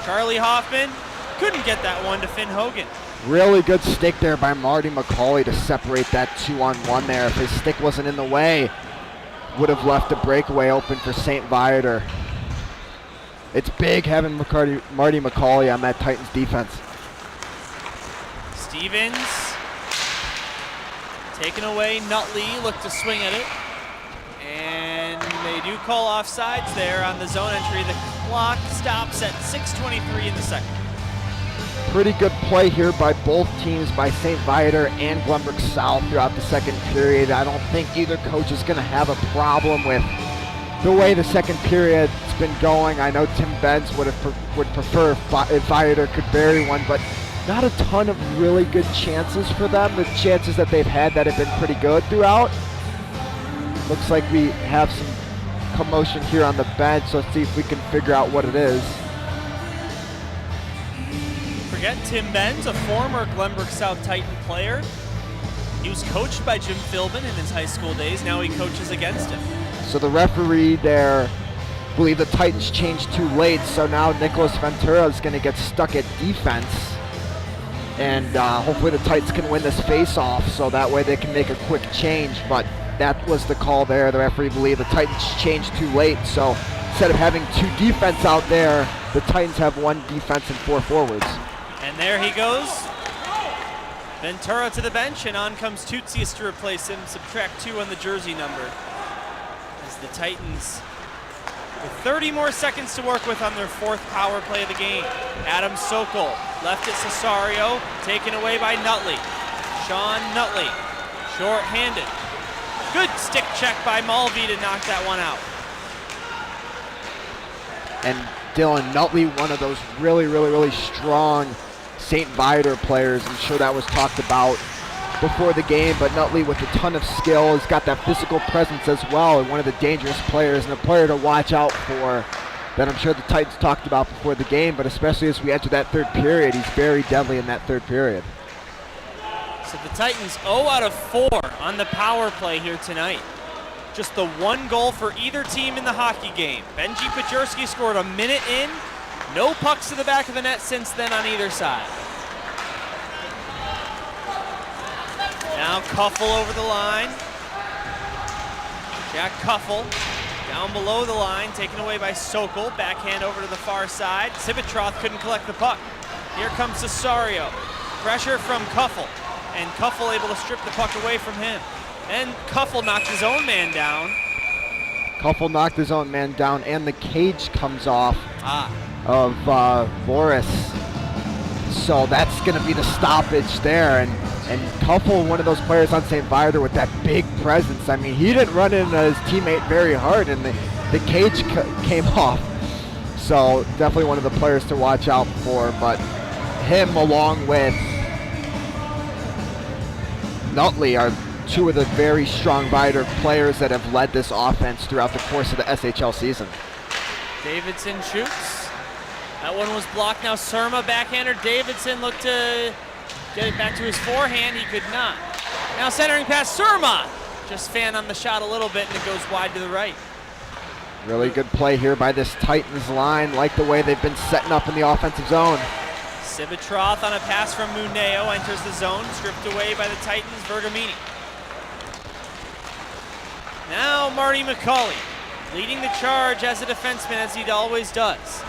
Charlie Hoffman couldn't get that one to Finn Hogan. Really good stick there by Marty McCauley to separate that 2-on-1 there. If his stick wasn't in the way, would have left a breakaway open for St. Viator. It's big having Marty McCauley on that Titans defense. Stevens taken away. Nutley looked to swing at it. And they do call offsides there on the zone entry. The clock stops at 6:23 in the second. Pretty good play here by both teams, by St. Viator and Glenbrook South throughout the second period. I don't think either coach is going to have a problem with the way the second period's been going. I know Tim Benz would prefer if Viator could bury one, but not a ton of really good chances for them. The chances that they've had that have been pretty good throughout. Looks like we have some commotion here on the bench, so let's see if we can figure out what it is. Forget Tim Benz, a former Glenbrook South Titan player. He was coached by Jim Philbin in his high school days. Now he coaches against him. So the referee there, I believe the Titans changed too late, so now Nicholas Ventura is going to get stuck at defense. And hopefully the Titans can win this face-off, so that way they can make a quick change. But that was the call there. The referee believed the Titans changed too late, so instead of having 2 defense out there, the Titans have 1 defense and 4 forwards. And there he goes. Ventura to the bench, and on comes Tutsius to replace him. Subtract 2 on the jersey number. As the Titans, with 30 more seconds to work with on their 4th power play of the game. Adam Sokol left it Cesario, taken away by Nutley. Sean Nutley, short-handed. Good stick check by Mulvey to knock that one out. And Dylan Nutley, one of those really strong St. Viator players. I'm sure that was talked about before the game, but Nutley with a ton of skill, has got that physical presence as well, and one of the dangerous players and a player to watch out for that I'm sure the Titans talked about before the game, but especially as we enter that third period, he's very deadly in that third period. So the Titans 0 out of 4 on the power play here tonight. Just the one goal for either team in the hockey game. Benji Pajurski scored a minute in. No pucks to the back of the net since then on either side. Now Kuffel over the line. Jack Kuffel down below the line, taken away by Sokol. Backhand over to the far side. Civitroth couldn't collect the puck. Here comes Cesario. Pressure from Kuffel. And Kuffel able to strip the puck away from him. And Kuffel knocked his own man down. Kuffel knocked his own man down, and the cage comes off of Boris. So that's going to be the stoppage there. And Kuffel, one of those players on St. Viator with that big presence. I mean, he didn't run into his teammate very hard, and the cage came off. So definitely one of the players to watch out for. But him along with Nutley are two of the very strong Viator players that have led this offense throughout the course of the SHL season. Davidson shoots. That one was blocked. Now Surma backhander. Davidson looked to get it back to his forehand. He could not. Now centering past Surma. Just fan on the shot a little bit, and it goes wide to the right. Really good play here by this Titans line. Like the way they've been setting up in the offensive zone. Civitroth on a pass from Muneo enters the zone, stripped away by the Titans, Bergamini. Now Marty McCauley, leading the charge as a defenseman, as he always does.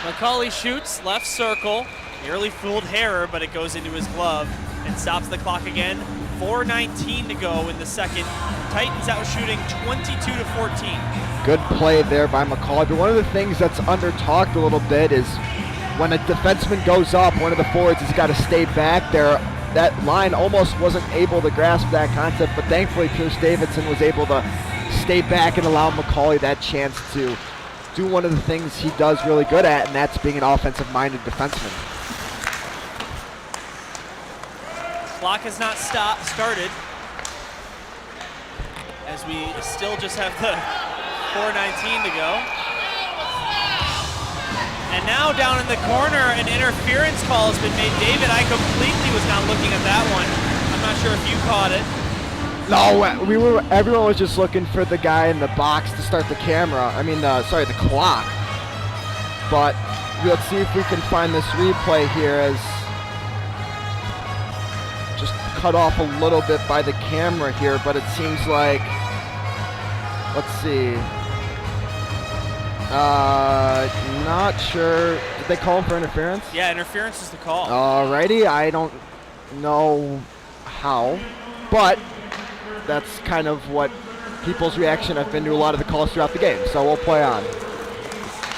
McCauley shoots, left circle, nearly fooled Harrer, but it goes into his glove and stops the clock again. 4:19 to go in the second. Titans out shooting 22-14. Good play there by McCauley, but one of the things that's under-talked a little bit is when a defenseman goes up, one of the forwards has got to stay back there. That line almost wasn't able to grasp that concept, but thankfully Pierce Davidson was able to stay back and allow McCauley that chance to do one of the things he does really good at, and that's being an offensive-minded defenseman. Clock has not started, as we still just have the 4:19 to go. And now down in the corner, an interference call has been made. David, I completely was not looking at that one. I'm not sure if you caught it. No, everyone was just looking for the guy in the box to start the the clock. But let's see if we can find this replay here, as just cut off a little bit by the camera here, but it seems like, let's see. Not sure. Did they call him for interference? Yeah, interference is the call. Alrighty, I don't know how, but that's kind of what people's reaction have been to a lot of the calls throughout the game, so we'll play on.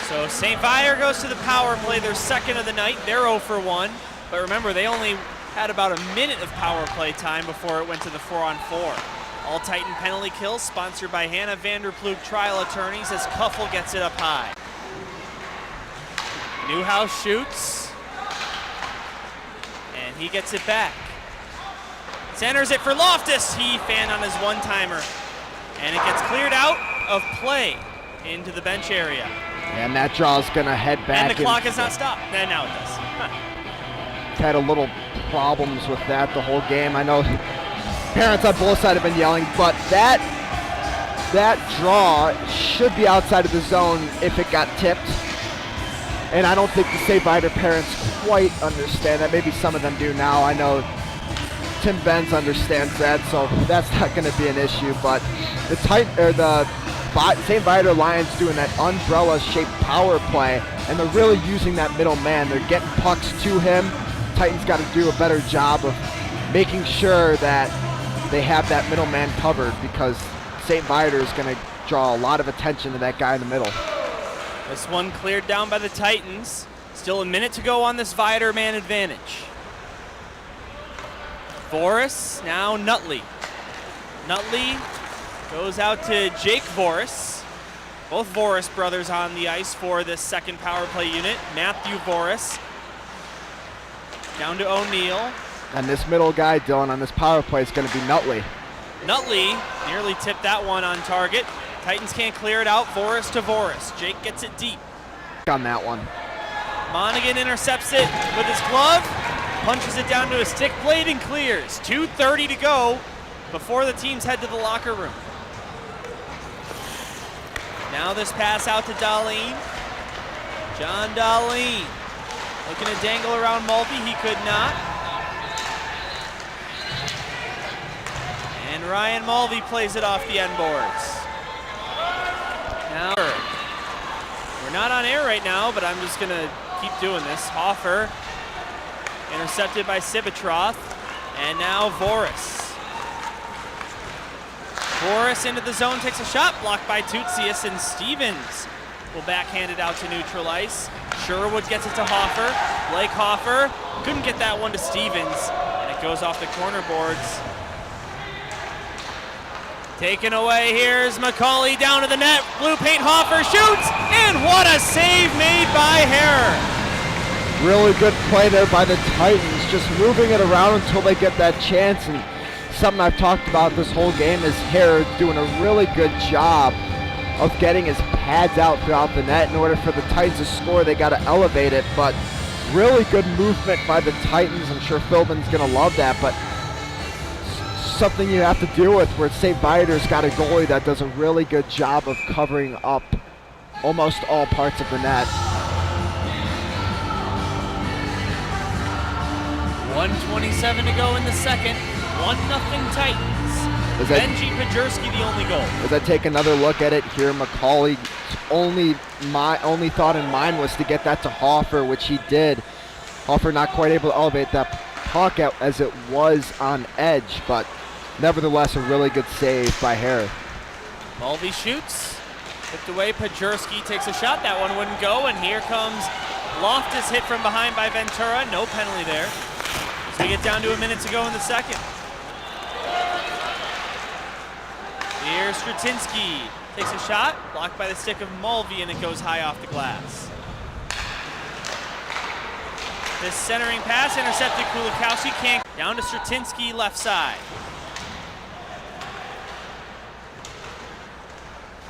So St. Viator goes to the power play, their second of the night. They're 0 for 1, but remember, they only had about a minute of power play time before it went to the 4-on-4. All Titan penalty kills, sponsored by Hannah Vanderploeg Trial Attorneys, as Kuffel gets it up high. Newhouse shoots, and he gets it back. Centers it for Loftus. He fanned on his one-timer, and it gets cleared out of play into the bench area. And that draw's gonna head back. And the clock has not stopped. And now it does. Had a little problems with that the whole game. I know parents on both sides have been yelling, but that draw should be outside of the zone if it got tipped. And I don't think the St. Viator parents quite understand that. Maybe some of them do now. I know Tim Benz understands that, so that's not going to be an issue. But the St. Viator Lions doing that umbrella-shaped power play, and they're really using that middle man. They're getting pucks to him. Titans got to do a better job of making sure that they have that middle man covered, because St. Viator is going to draw a lot of attention to that guy in the middle. This one cleared down by the Titans. Still a minute to go on this Viator man advantage. Boris, now Nutley. Nutley goes out to Jake Voris. Both Voris brothers on the ice for this second power play unit. Matthew Voris down to O'Neill. And this middle guy, Dylan, on this power play is going to be Nutley. Nutley nearly tipped that one on target. Titans can't clear it out. Voris to Voris. Jake gets it deep. On that one. Monaghan intercepts it with his glove, punches it down to a stick blade and clears. 2:30 to go before the teams head to the locker room. Now this pass out to Darlene. John Darlene looking to dangle around Mulvey. He could not. And Ryan Mulvey plays it off the end boards. Now, we're not on air right now, but I'm just going to keep doing this. Hoffer intercepted by Sivitroth. And now Voris. Voris into the zone, takes a shot, blocked by Tutsius, and Stevens will backhand it out to neutral ice. Sherwood gets it to Hoffer. Blake Hoffer couldn't get that one to Stevens, and it goes off the corner boards. Taken away, here's McCauley down to the net. Blue paint, Hoffer shoots, and what a save made by Harrer. Really good play there by the Titans, just moving it around until they get that chance. And something I've talked about this whole game is Harrer doing a really good job of getting his pads out throughout the net. In order for the Titans to score, they got to elevate it, but really good movement by the Titans. I'm sure Philbin's going to love that, but something you have to deal with where St. Viator's got a goalie that does a really good job of covering up almost all parts of the net. 1:27 to go in the second. 1-0 Titans. Benji Pajerski the only goal. As I take another look at it here, McCauley's only thought in mind was to get that to Hoffer, which he did. Hoffer not quite able to elevate that puck out as it was on edge, but nevertheless a really good save by Harrer. Mulvey shoots, tipped away. Pajerski takes a shot. That one wouldn't go, and here comes Loftus, hit from behind by Ventura. No penalty there. So we get down to a minute to go in the second. Here's Stratinsky, takes a shot, blocked by the stick of Mulvey, and it goes high off the glass. This centering pass intercepted. Kulikowski can't. Down to Stratinsky, left side.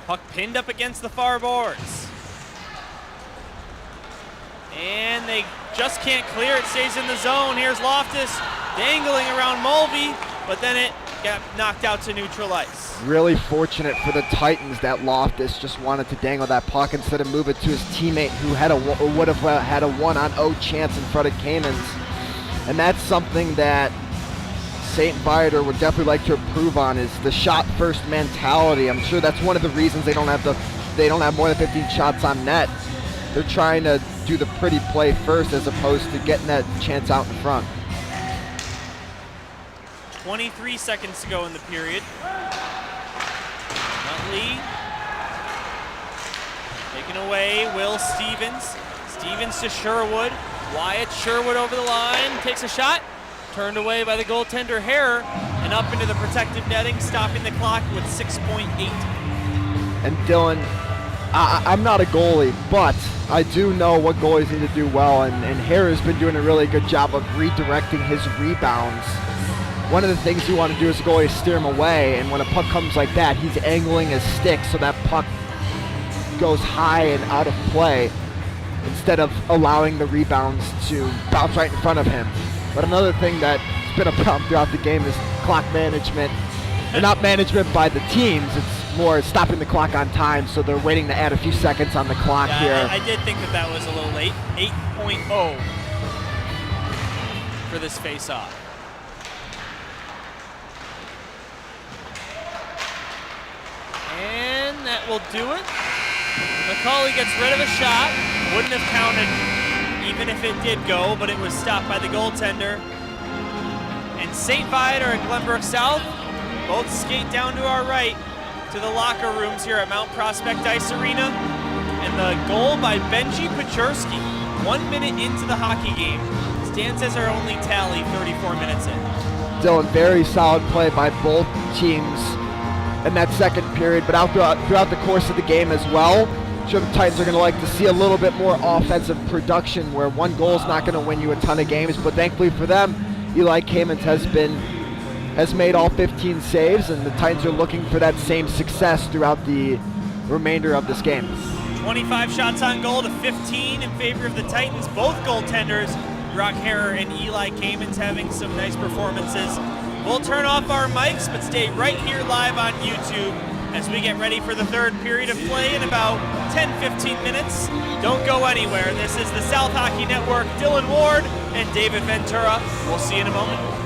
Puck pinned up against the far boards. And they just can't clear it, stays in the zone. Here's Loftus dangling around Mulvey, but then it got knocked out to neutral ice. Really fortunate for the Titans that Loftus just wanted to dangle that puck instead of move it to his teammate who would have had a 1-on-0 chance in front of Kamens. And that's something that St. Viator would definitely like to improve on, is the shot first mentality. I'm sure that's one of the reasons they don't have more than 15 shots on net. They're trying to do the pretty play first as opposed to getting that chance out in front. 23 seconds to go in the period. Nutley taken away. Will Stevens. Stevens to Sherwood. Wyatt Sherwood over the line. Takes a shot. Turned away by the goaltender Harrer. And up into the protective netting, stopping the clock with 6.8. And Dylan, I'm not a goalie, but I do know what goalies need to do well. And Harrer's been doing a really good job of redirecting his rebounds. One of the things you want to do as a goalie is steer him away, and when a puck comes like that, he's angling his stick so that puck goes high and out of play instead of allowing the rebounds to bounce right in front of him. But another thing that's been a problem throughout the game is clock management. And not management by the teams, it's more stopping the clock on time, so they're waiting to add a few seconds on the clock here. I did think that was a little late. 8.0 for this face-off. And that will do it. McCauley gets rid of a shot. Wouldn't have counted even if it did go, but it was stopped by the goaltender. And St. Viator and Glenbrook South both skate down to our right to the locker rooms here at Mount Prospect Ice Arena. And the goal by Benji Pajerski, 1 minute into the hockey game, stands as our only tally 34 minutes in. Dylan, very solid play by both teams in that second period, but throughout the course of the game as well. Sure, the Titans are going to like to see a little bit more offensive production where one goal is not going to win you a ton of games, but thankfully for them, Eli Kamens has made all 15 saves, and the Titans are looking for that same success throughout the remainder of this game. 25 shots on goal to 15 in favor of the Titans. Both goaltenders, Brock Harrer and Eli Kamens, having some nice performances. We'll turn off our mics, but stay right here live on YouTube as we get ready for the third period of play in about 10-15 minutes. Don't go anywhere. This is the South Hockey Network. Dylan Ward and David Ventura. We'll see you in a moment.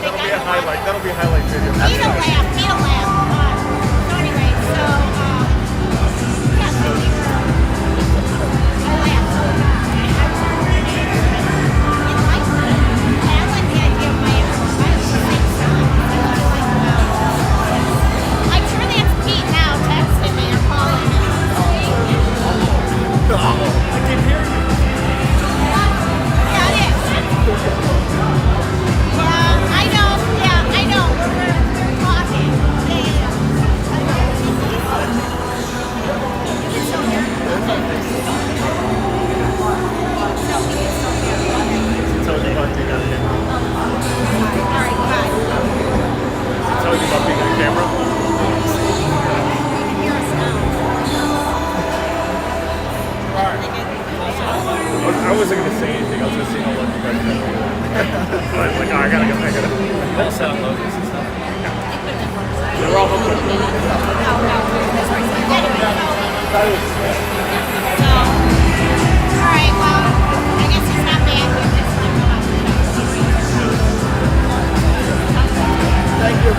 That'll be a highlight. That'll be a highlight video. Need a laugh, need a laugh. So anyway, so, yeah, so we were, I laughed so hard. I was really in life, and I like the idea of my sing song. I'm sure that's Pete now texting me or calling me. I can hear you. Yeah, it is. Yeah, I know. We're talking. Yeah. He's so here. Tell you about being on camera. All right, bye. Tell you about being on camera. You can hear us now. I wasn't gonna say anything. I was gonna say how lucky you guys are. But I was like, oh, I gotta. We'll set up logos and stuff. They're all hooked up. All right, well, I guess he's not back. Thank you.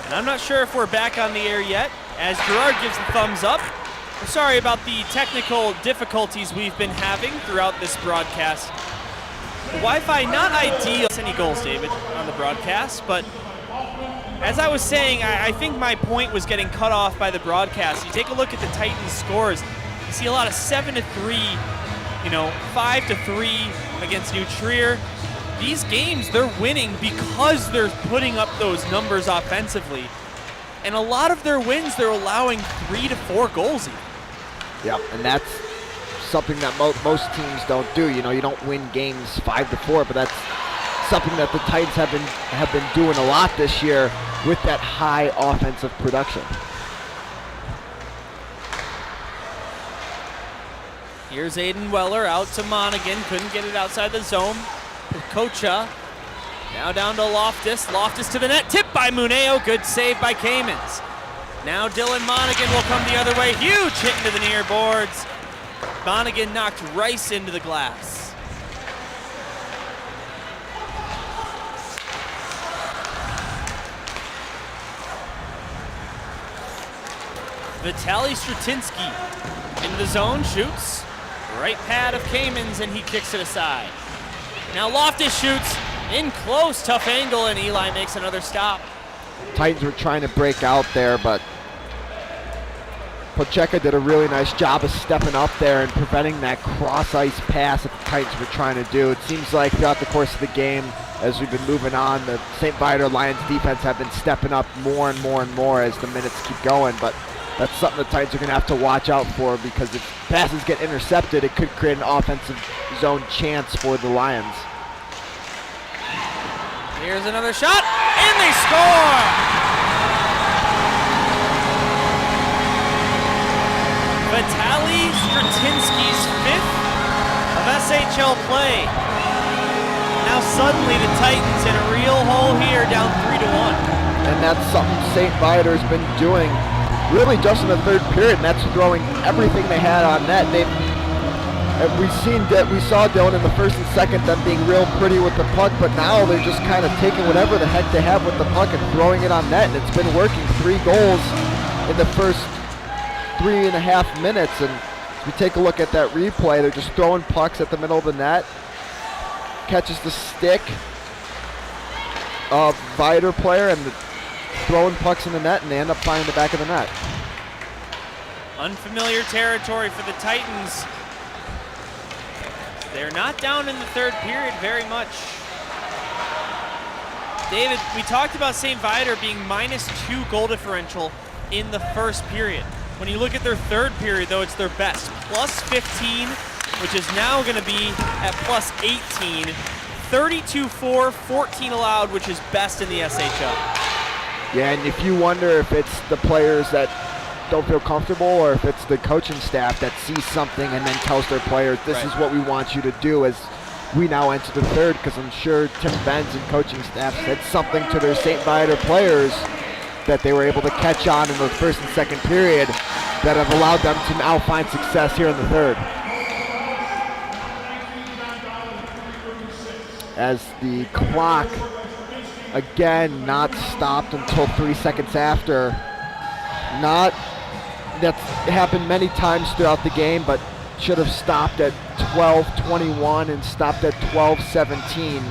And I'm not sure if we're back on the air yet, as Gerard gives the thumbs up. We're sorry about the technical difficulties we've been having throughout this broadcast. The Wi-Fi not ideal. Any goals, David, on the broadcast, but as I was saying, I think my point was getting cut off by the broadcast. You take a look at the Titans' scores. You see a lot of 7-3, 5-3 against New Trier. These games, they're winning because they're putting up those numbers offensively. And a lot of their wins, they're allowing 3 to 4 goals even. Yep, and that's something that most teams don't do. You don't win games 5-4, but that's something that the Titans have been doing a lot this year with that high offensive production. Here's Aiden Weller out to Monaghan, couldn't get it outside the zone. Kocha now down to Loftus. Loftus to the net, tipped by Muneo, good save by Kamens. Now Dylan Monaghan will come the other way, huge hit into the near boards. Monaghan knocked Rice into the glass. Vitaly Stratinsky into the zone, shoots. Right pad of Kamens, and he kicks it aside. Now Loftus shoots in close, tough angle, and Eli makes another stop. Titans were trying to break out there, but Pocheka did a really nice job of stepping up there and preventing that cross-ice pass that the Titans were trying to do. It seems like throughout the course of the game, as we've been moving on, the St. Viator Lions defense have been stepping up more and more and more as the minutes keep going, but that's something the Titans are going to have to watch out for, because if passes get intercepted, it could create an offensive zone chance for the Lions. Here's another shot, and they score! SHL play. Now suddenly the Titans in a real hole here, down 3-1. And that's something St. Viator's been doing really just in the third period, and that's throwing everything they had on net. We saw Dylan in the first and second them being real pretty with the puck, but now they're just kind of taking whatever the heck they have with the puck and throwing it on net, and it's been working. 3 goals in the first 3.5 minutes, and if you take a look at that replay, they're just throwing pucks at the middle of the net. Catches the stick of Viator player and throwing pucks in the net, and they end up finding the back of the net. Unfamiliar territory for the Titans. They're not down in the third period very much. David, we talked about St. Viator being -2 goal differential in the first period. When you look at their third period, though, it's their best. +15, which is now going to be at +18. 32-4, 14 allowed, which is best in the SHL. Yeah, and if you wonder if it's the players that don't feel comfortable or if it's the coaching staff that sees something and then tells their players, this is what we want you to do as we now enter the third, because I'm sure Tim Benz and coaching staff said something to their St. Viator players that they were able to catch on in the first and second period that have allowed them to now find success here in the third. As the clock, again, not stopped until 3 seconds after. That's happened many times throughout the game, but should have stopped at 12:21 and stopped at 12:17.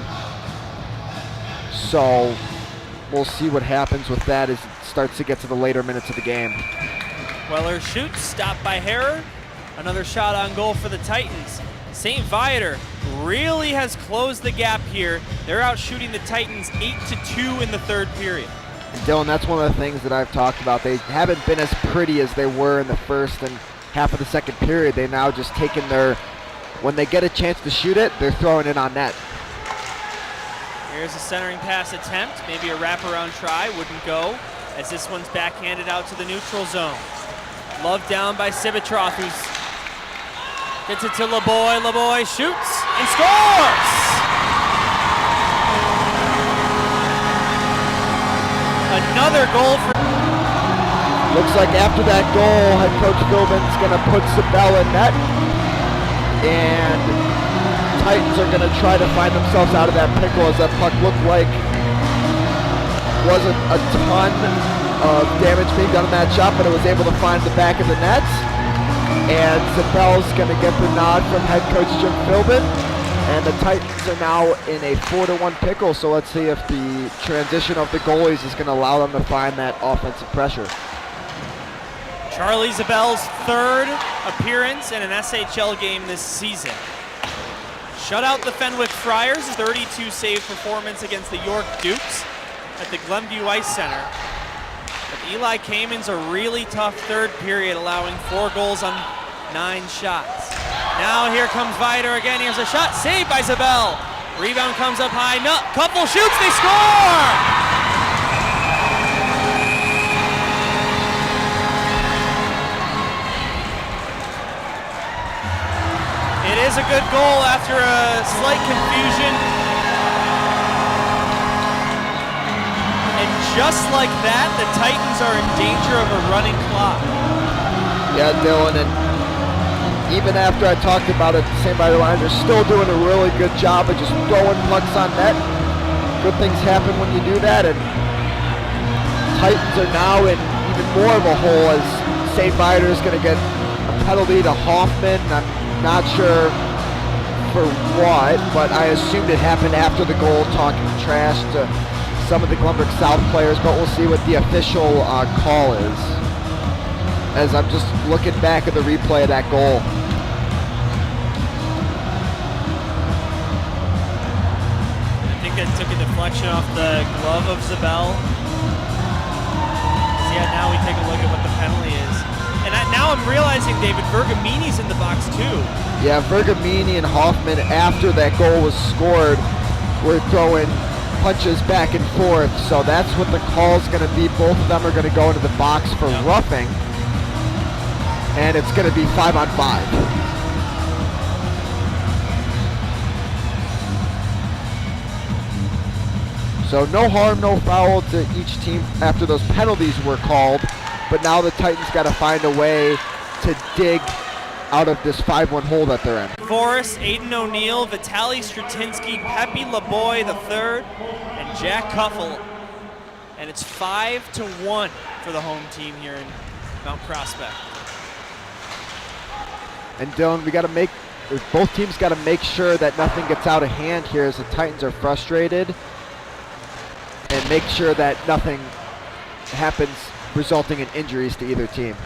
So we'll see what happens with that as it starts to get to the later minutes of the game. Weller shoots, stopped by Harrer. Another shot on goal for the Titans. St. Viator really has closed the gap here. They're out shooting the Titans 8-2 in the third period. Dylan, that's one of the things that I've talked about. They haven't been as pretty as they were in the first and half of the second period. They now just taken when they get a chance to shoot it, they're throwing it on net. Here's a centering pass attempt, maybe a wraparound try, wouldn't go, as this one's backhanded out to the neutral zone. Love down by Sivitroff, who's gets it to LeBoy. LeBoy shoots and scores! Another goal for... Looks like after that goal, head coach Philbin's going to put Zabel in net, and Titans are going to try to find themselves out of that pickle, as that puck looked like wasn't a ton of damage being done in that shot, but it was able to find the back of the net. And Zabel's going to get the nod from head coach Jim Philbin, and the Titans are now in a 4-1 pickle, so let's see if the transition of the goalies is going to allow them to find that offensive pressure. Charlie Zabel's third appearance in an SHL game this season. Shut out the Fenwick Friars, 32 save performance against the York Dukes at the Glenview Ice Center. But Eli Kamen's a really tough third period, allowing 4 goals on 9 shots. Now here comes Viator again. Here's a shot, saved by Zabel. Rebound comes up high, no, couple shoots, they score! It is a good goal after a slight confusion. And just like that, the Titans are in danger of a running clock. Yeah, Dylan, and even after I talked about it, the St. Viator Lions are still doing a really good job of just throwing pucks on net. Good things happen when you do that, and Titans are now in even more of a hole as St. Viator is going to get a penalty to Hoffman. I'm not sure for what, but I assumed it happened after the goal, talking trash to some of the Glenbrook South players, but we'll see what the official call is, as I'm just looking back at the replay of that goal. I think that took a deflection off the glove of Zabel. So yeah, now we take a look at what the penalty is. And now I'm realizing, David, Vergamini's in the box too. Yeah, Vergamini and Hoffman, after that goal was scored, were throwing punches back and forth. So that's what the call's going to be. Both of them are going to go into the box for roughing. And it's going to be 5-on-5. So no harm, no foul to each team after those penalties were called. But now the Titans got to find a way to dig out of this 5-1 hole that they're in. Forrest, Aiden O'Neill, Vitaly Stratinsky, Pepe LeBoy III, and Jack Cuffle. And it's 5-1 for the home team here in Mount Prospect. And Dylan, both teams got to make sure that nothing gets out of hand here as the Titans are frustrated, and make sure that nothing happens resulting in injuries to either team.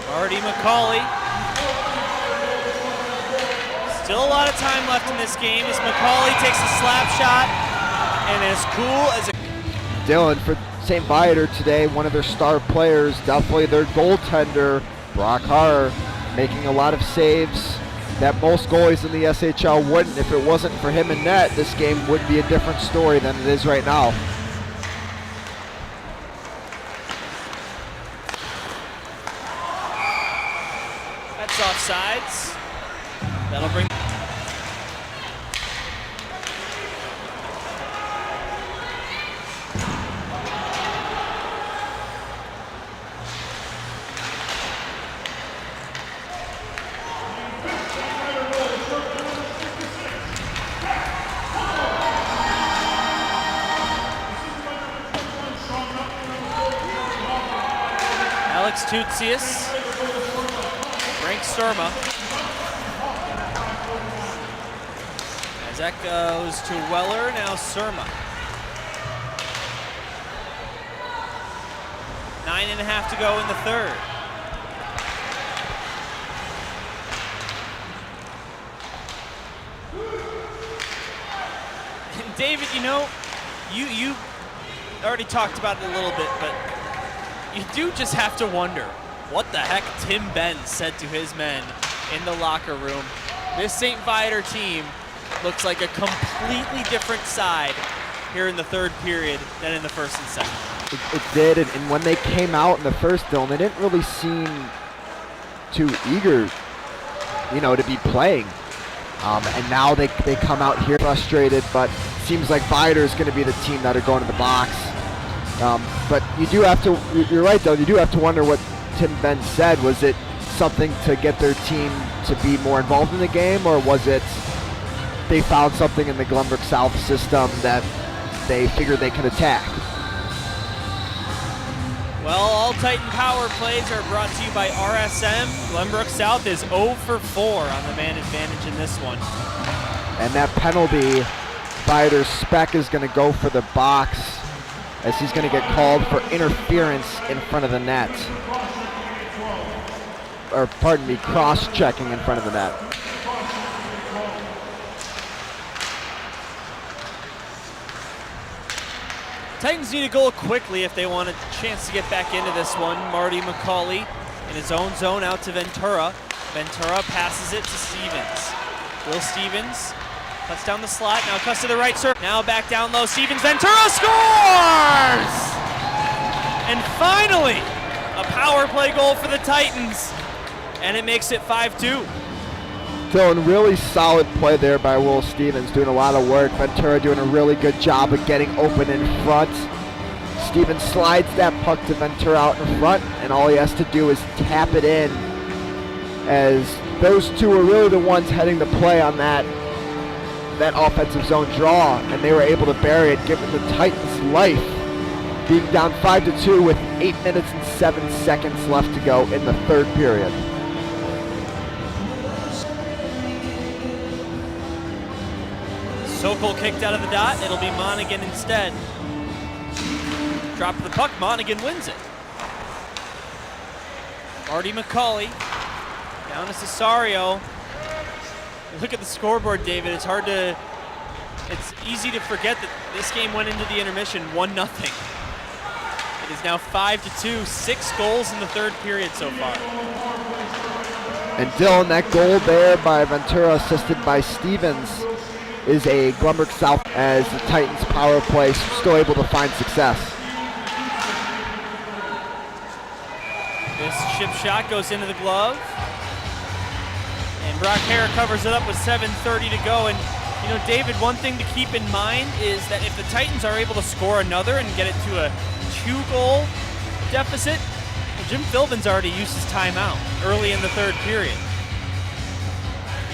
Marty McCauley. Still a lot of time left in this game as McCauley takes a slap shot, and as cool as a... Dylan, for St. Viator today, one of their star players, definitely their goaltender, Brock Harr, making a lot of saves that most goalies in the SHL wouldn't. If it wasn't for him in net, this game would be a different story than it is right now. That's offsides. That'll bring... Alex Tutsius, Frank Surma. As that goes to Weller, now Surma. 9.5 to go in the third. And David, you know, you already talked about it a little bit, but you do just have to wonder what the heck Tim Benz said to his men in the locker room. This St. Viator team looks like a completely different side here in the third period than in the first and second. It did, and when they came out in the first, Dylan, they didn't really seem too eager, to be playing. And now they come out here frustrated, but seems like Viator is going to be the team that are going to the box. But you do have to, you're right though, you do have to wonder what Tim Benz said. Was it something to get their team to be more involved in the game, or was it they found something in the Glenbrook South system that they figured they could attack? Well, all Titan power plays are brought to you by RSM. Glenbrook South is 0 for 4 on the man advantage in this one. And that penalty, Viator Speck is going to go for the box, as he's going to get called for interference in front of the net. Or pardon me, cross-checking in front of the net. Titans need a goal quickly if they want a chance to get back into this one. Marty McCauley in his own zone out to Ventura. Ventura passes it to Stevens. Will Stevens cuts down the slot, now cuts to the right circle. Now back down low, Stevens, Ventura scores! And finally, a power play goal for the Titans, and it makes it 5-2. Dylan, really solid play there by Will Stevens, doing a lot of work. Ventura doing a really good job of getting open in front. Stevens slides that puck to Ventura out in front, and all he has to do is tap it in, as those two are really the ones heading the play on that offensive zone draw, and they were able to bury it, giving the Titans life, being down 5-2 with 8 minutes and 7 seconds left to go in the third period. Sokol kicked out of the dot. It'll be Monaghan instead. Drop the puck. Monaghan wins it. Marty McCauley down to Cesario. Look at the scoreboard, David. It's easy to forget that this game went into the intermission 1-0. It is now 5-2, 6 goals in the third period so far. And Dylan, that goal there by Ventura, assisted by Stevens, is a Glenbrook South, as the Titans power play still able to find success. chip shot goes into the glove. And Brock Hare covers it up with 7:30 to go. And, you know, David, one thing to keep in mind is that if the Titans are able to score another and get it to a 2-goal deficit, well, Jim Philbin's already used his timeout early in the third period.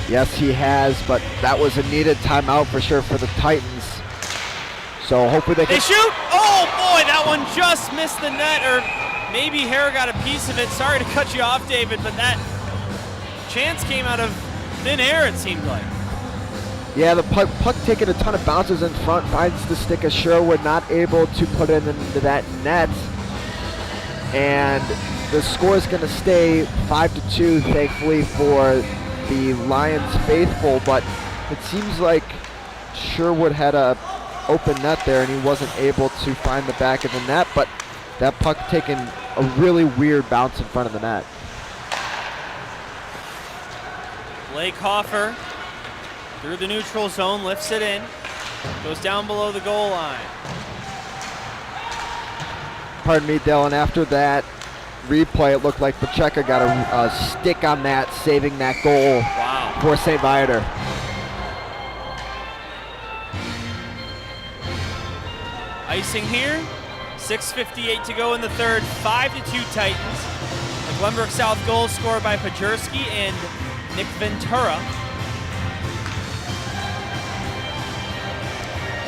Yes, he has, but that was a needed timeout for sure for the Titans. So hopefully they can shoot! Oh boy, that one just missed the net, or maybe Hare got a piece of it. Sorry to cut you off, David, but that chance came out of thin air, it seemed like. Yeah, the puck taking a ton of bounces in front, finds the stick of Sherwood, not able to put it into that net. And the score is going to stay 5-2, thankfully, for the Lions faithful, but it seems like Sherwood had a open net there and he wasn't able to find the back of the net, but that puck taking a really weird bounce in front of the net. Blake Hoffer through the neutral zone, lifts it in, goes down below the goal line. Pardon me, Dylan, after that replay, it looked like Pacheco got a stick on that, saving that goal for St. Viator. Icing here, 6:58 to go in the third, 5-2 Titans. The Glenbrook South goal scored by Pajerski and Nick Ventura.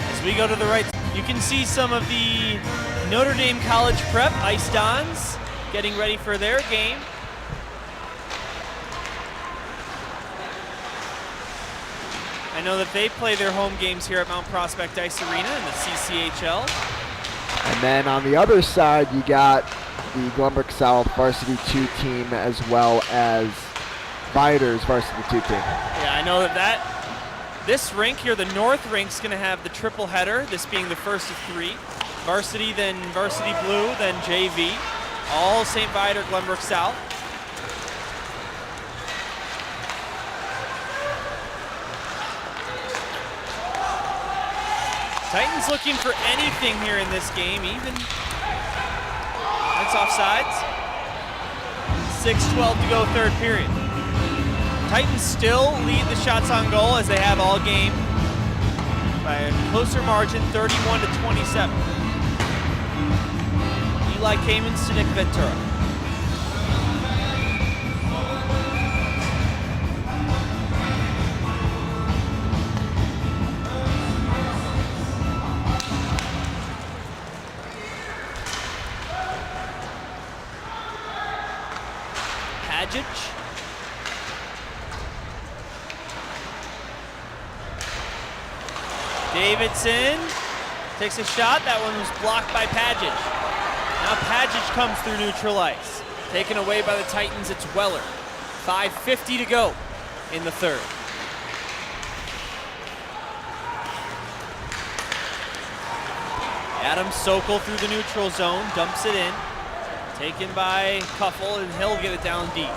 As we go to the right, you can see some of the Notre Dame College Prep Ice Dons getting ready for their game. I know that they play their home games here at Mount Prospect Ice Arena in the CCHL. And then on the other side, you got the Glenbrook South Varsity 2 team as well as Viator's Varsity 2 team. Yeah, I know that this rink here, the North rink's going to have the triple header, this being the first of 3. Varsity, then Varsity Blue, then JV. All St. Viator, Glenbrook South. Titans looking for anything here in this game, even. That's offsides. 6:12 to go, third period. Titans still lead the shots on goal as they have all game by a closer margin, 31-27. Eli Kamens to Nick Ventura. Pajic. Davidson takes a shot. That one was blocked by Pajic. Now Pajic comes through neutral ice. Taken away by the Titans, it's Weller. 5:50 to go in the third. Adam Sokol through the neutral zone, dumps it in. Taken by Kuffel, and he'll get it down deep.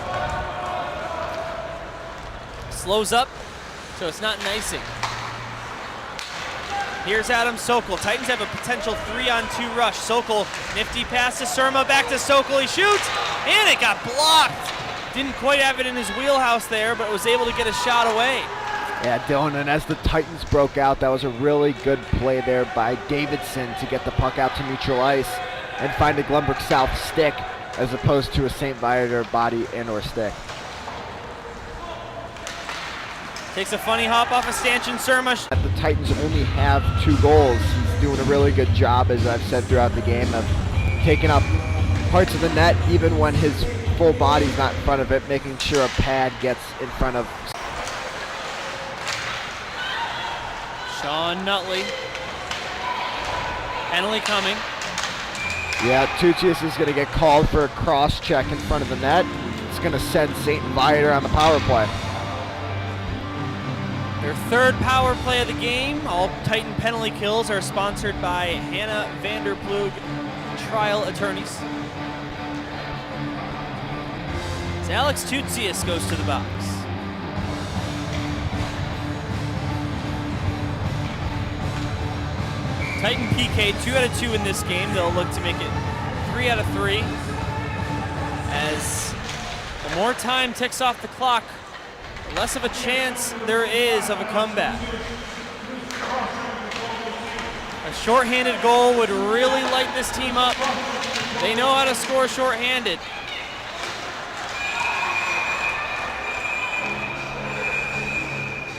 Slows up, so it's not an icing. Here's Adam Sokol. Titans have a potential 3-on-2 rush. Sokol, nifty pass to Surma, back to Sokol. He shoots, and it got blocked. Didn't quite have it in his wheelhouse there, but was able to get a shot away. Yeah, Dylan, and as the Titans broke out, that was a really good play there by Davidson to get the puck out to neutral ice and find a Glenbrook South stick as opposed to a St. Viator body and or stick. Takes a funny hop off of Stanchion Surma. The Titans only have 2 goals. He's doing a really good job, as I've said throughout the game, of taking up parts of the net even when his full body's not in front of it, making sure a pad gets in front of. Sean Nutley. Penalty coming. Yeah, Tuchius is going to get called for a cross check in front of the net. It's going to send St. Viator on the power play. Their third power play of the game. All Titan penalty kills are sponsored by Hannah Vanderplug Trial Attorneys. As Alex Tutsius goes to the box. Titan PK, 2 out of 2 in this game. They'll look to make it 3 out of 3. As The more time ticks off the clock, the less of a chance there is of a comeback. A shorthanded goal would really light this team up. They know how to score shorthanded.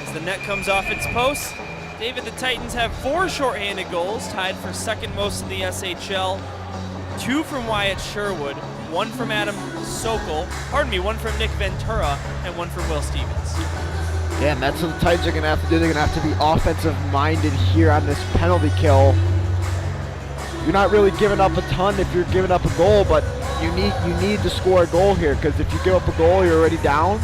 As the net comes off its post, David, the Titans have 4 shorthanded goals, tied for second most in the SHL. 2 from Wyatt Sherwood, 1 from Adam Sokol, 1 from Nick Ventura, and 1 from Will Stevens. Yeah, and that's what the Titans are going to have to do. They're going to have to be offensive-minded here on this penalty kill. You're not really giving up a ton if you're giving up a goal, but you need to score a goal here, because if you give up a goal, you're already down.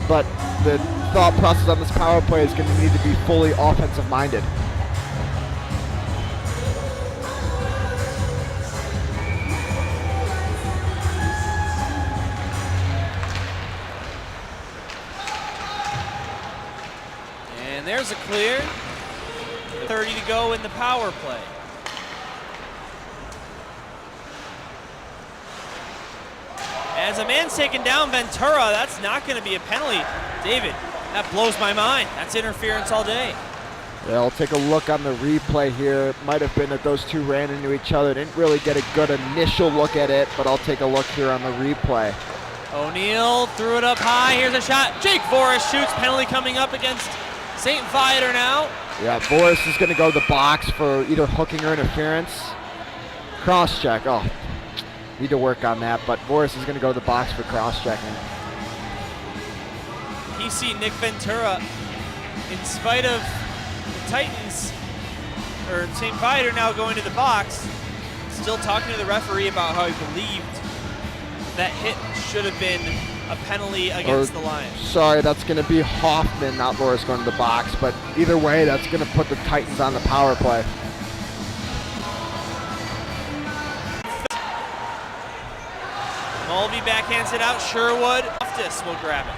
But the thought process on this power play is going to need to be fully offensive-minded. And there's a clear. 30 to go in the power play. As a man's taken down, Ventura, that's not going to be a penalty. David, that blows my mind. That's interference all day. Yeah, I'll take a look on the replay here. It might have been that those two ran into each other. Didn't really get a good initial look at it, but I'll take a look here on the replay. O'Neal threw it up high. Here's a shot. Jake Voris shoots. Penalty coming up against St. Viator now. Yeah, Voris is going to go to the box for either hooking or interference. Cross-check. Oh, need to work on that, but Voris is going to go to the box for cross-checking. PC Nick Ventura, in spite of the Titans, or St. Viator now going to the box, still talking to the referee about how he believed that hit should have been a penalty against the Lions. Sorry, that's going to be Hoffman, not Voris, going to the box, but either way, that's going to put the Titans on the power play. Mulvey backhands it out. Sherwood. Loftus will grab it.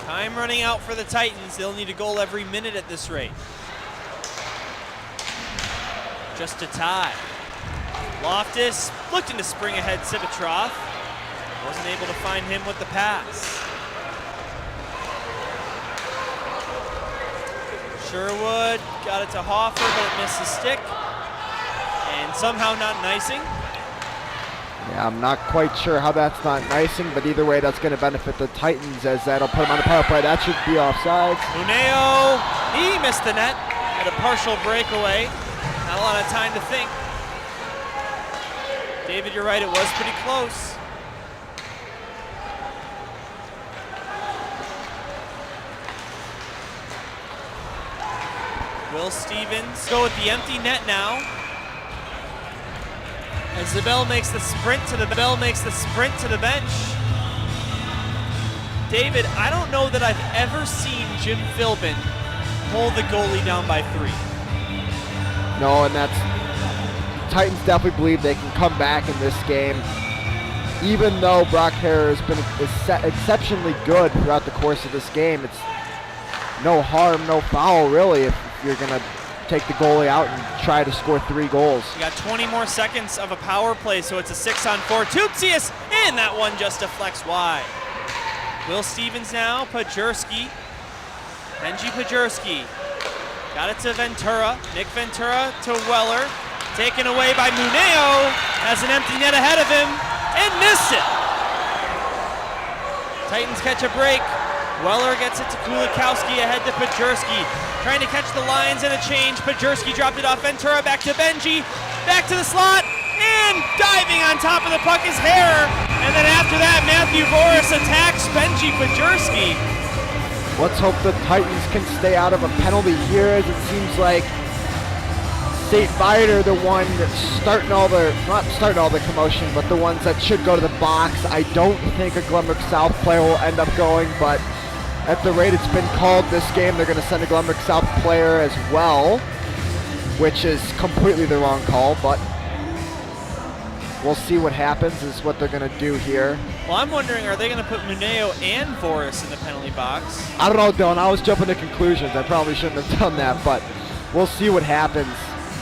Time running out for the Titans. They'll need a goal every minute at this rate. Just a tie. Loftus looking to spring ahead Sivitrov. Wasn't able to find him with the pass. Sherwood got it to Hoffer, but it missed the stick. And somehow not icing. Yeah, I'm not quite sure how that's not icing, but either way, that's going to benefit the Titans, as that'll put them on the power play. That should be offsides. Muneo, he missed the net at a partial breakaway. Not a lot of time to think. David, you're right, it was pretty close. Will Stevens go with the empty net now. As Zabel makes the sprint to the bench. David, I don't know that I've ever seen Jim Philbin hold the goalie down by 3. No, and that's, Titans definitely believe they can come back in this game. Even though Brock Harrer has been exceptionally good throughout the course of this game, it's no harm, no foul, really, if you're going to take the goalie out and try to score 3 goals. You got 20 more seconds of a power play, so it's a 6-on-4. Tupcius, and that one just deflects wide. Will Stevens now, Pajurski. Benji Pajurski. Got it to Ventura. Nick Ventura to Weller. Taken away by Muneo. Has an empty net ahead of him, and missed it. Titans catch a break. Weller gets it to Kulikowski, ahead to Pajurski. Trying to catch the Lions in a change. Pajurski dropped it off. Ventura back to Benji. Back to the slot. And diving on top of the puck is Harrer. And then after that, Matthew Voris attacks Benji Pajurski. Let's hope the Titans can stay out of a penalty here, as it seems like St. Viator, the one starting all the, not starting all the commotion, but the ones that should go to the box. I don't think a Glenbrook South player will end up going, but at the rate it's been called this game, they're going to send a Glenbrook South player as well, which is completely the wrong call, but we'll see what happens, is what they're going to do here. Well, I'm wondering, are they going to put Muneo and Voris in the penalty box? I don't know, Dylan. I was jumping to conclusions. I probably shouldn't have done that, but we'll see what happens.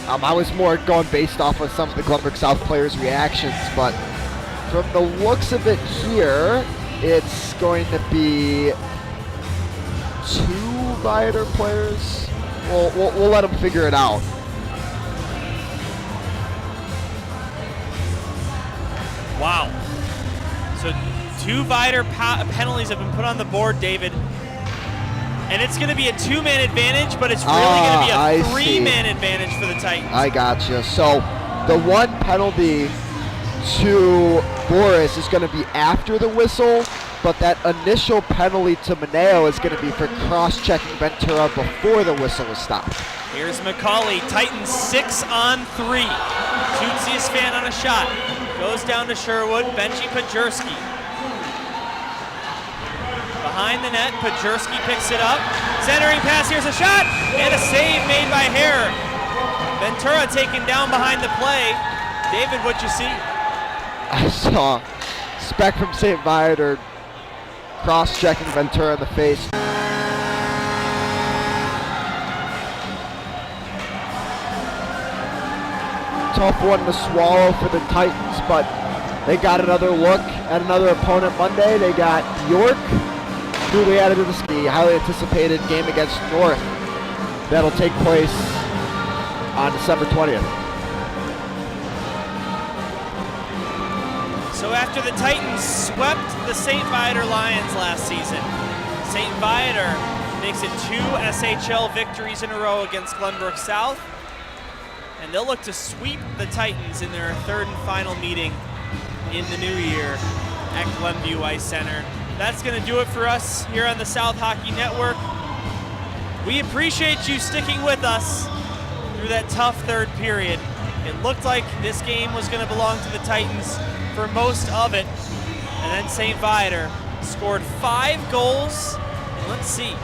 I was more going based off of some of the Glenbrook South players' reactions, but from the looks of it here, it's going to be 2 Viator players. We'll let them figure it out. Wow. So 2 Viator penalties have been put on the board, David. And it's going to be a 2-man advantage, but it's really going to be a 3-man advantage for the Titans. I gotcha. So the 1 penalty to Boris is going to be after the whistle, but that initial penalty to Mineo is going to be for cross-checking Ventura before the whistle is stopped. Here's McCauley, Titans 6 on 3. Tootsiest fan on a shot. Goes down to Sherwood, Benji Pajurski. Behind the net, Pajurski picks it up. Centering pass, here's a shot, and a save made by Hare. Ventura taken down behind the play. David, what'd you see? I saw Speck from St. Viator cross-checking Ventura in the face. Tough one to swallow for the Titans, but they got another look at another opponent Monday. They got York, newly added to the highly anticipated game against North. That'll take place on December 20th. So after the Titans swept the St. Viator Lions last season, St. Viator makes it 2 SHL victories in a row against Glenbrook South, and they'll look to sweep the Titans in their 3rd and final meeting in the new year at Glenview Ice Center. That's going to do it for us here on the South Hockey Network. We appreciate you sticking with us through that tough 3rd period. It looked like this game was going to belong to the Titans for most of it, and then St. Viator scored 5 goals. And let's see,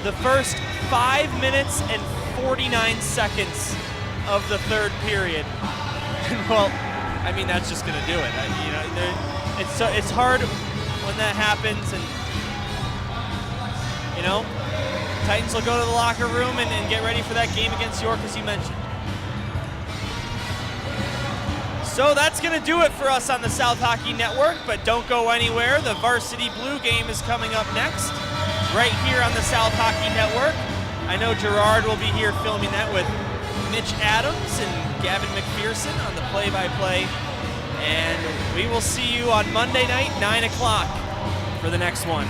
the first 5 minutes and 49 seconds of the 3rd period. Well, I mean, that's just going to do it. It's hard when that happens, and Titans will go to the locker room and get ready for that game against York, as you mentioned. So that's going to do it for us on the South Hockey Network, but don't go anywhere. The Varsity Blue game is coming up next, right here on the South Hockey Network. I know Gerard will be here filming that with Mitch Adams and Gavin McPherson on the play-by-play. And we will see you on Monday night, 9 o'clock, for the next one.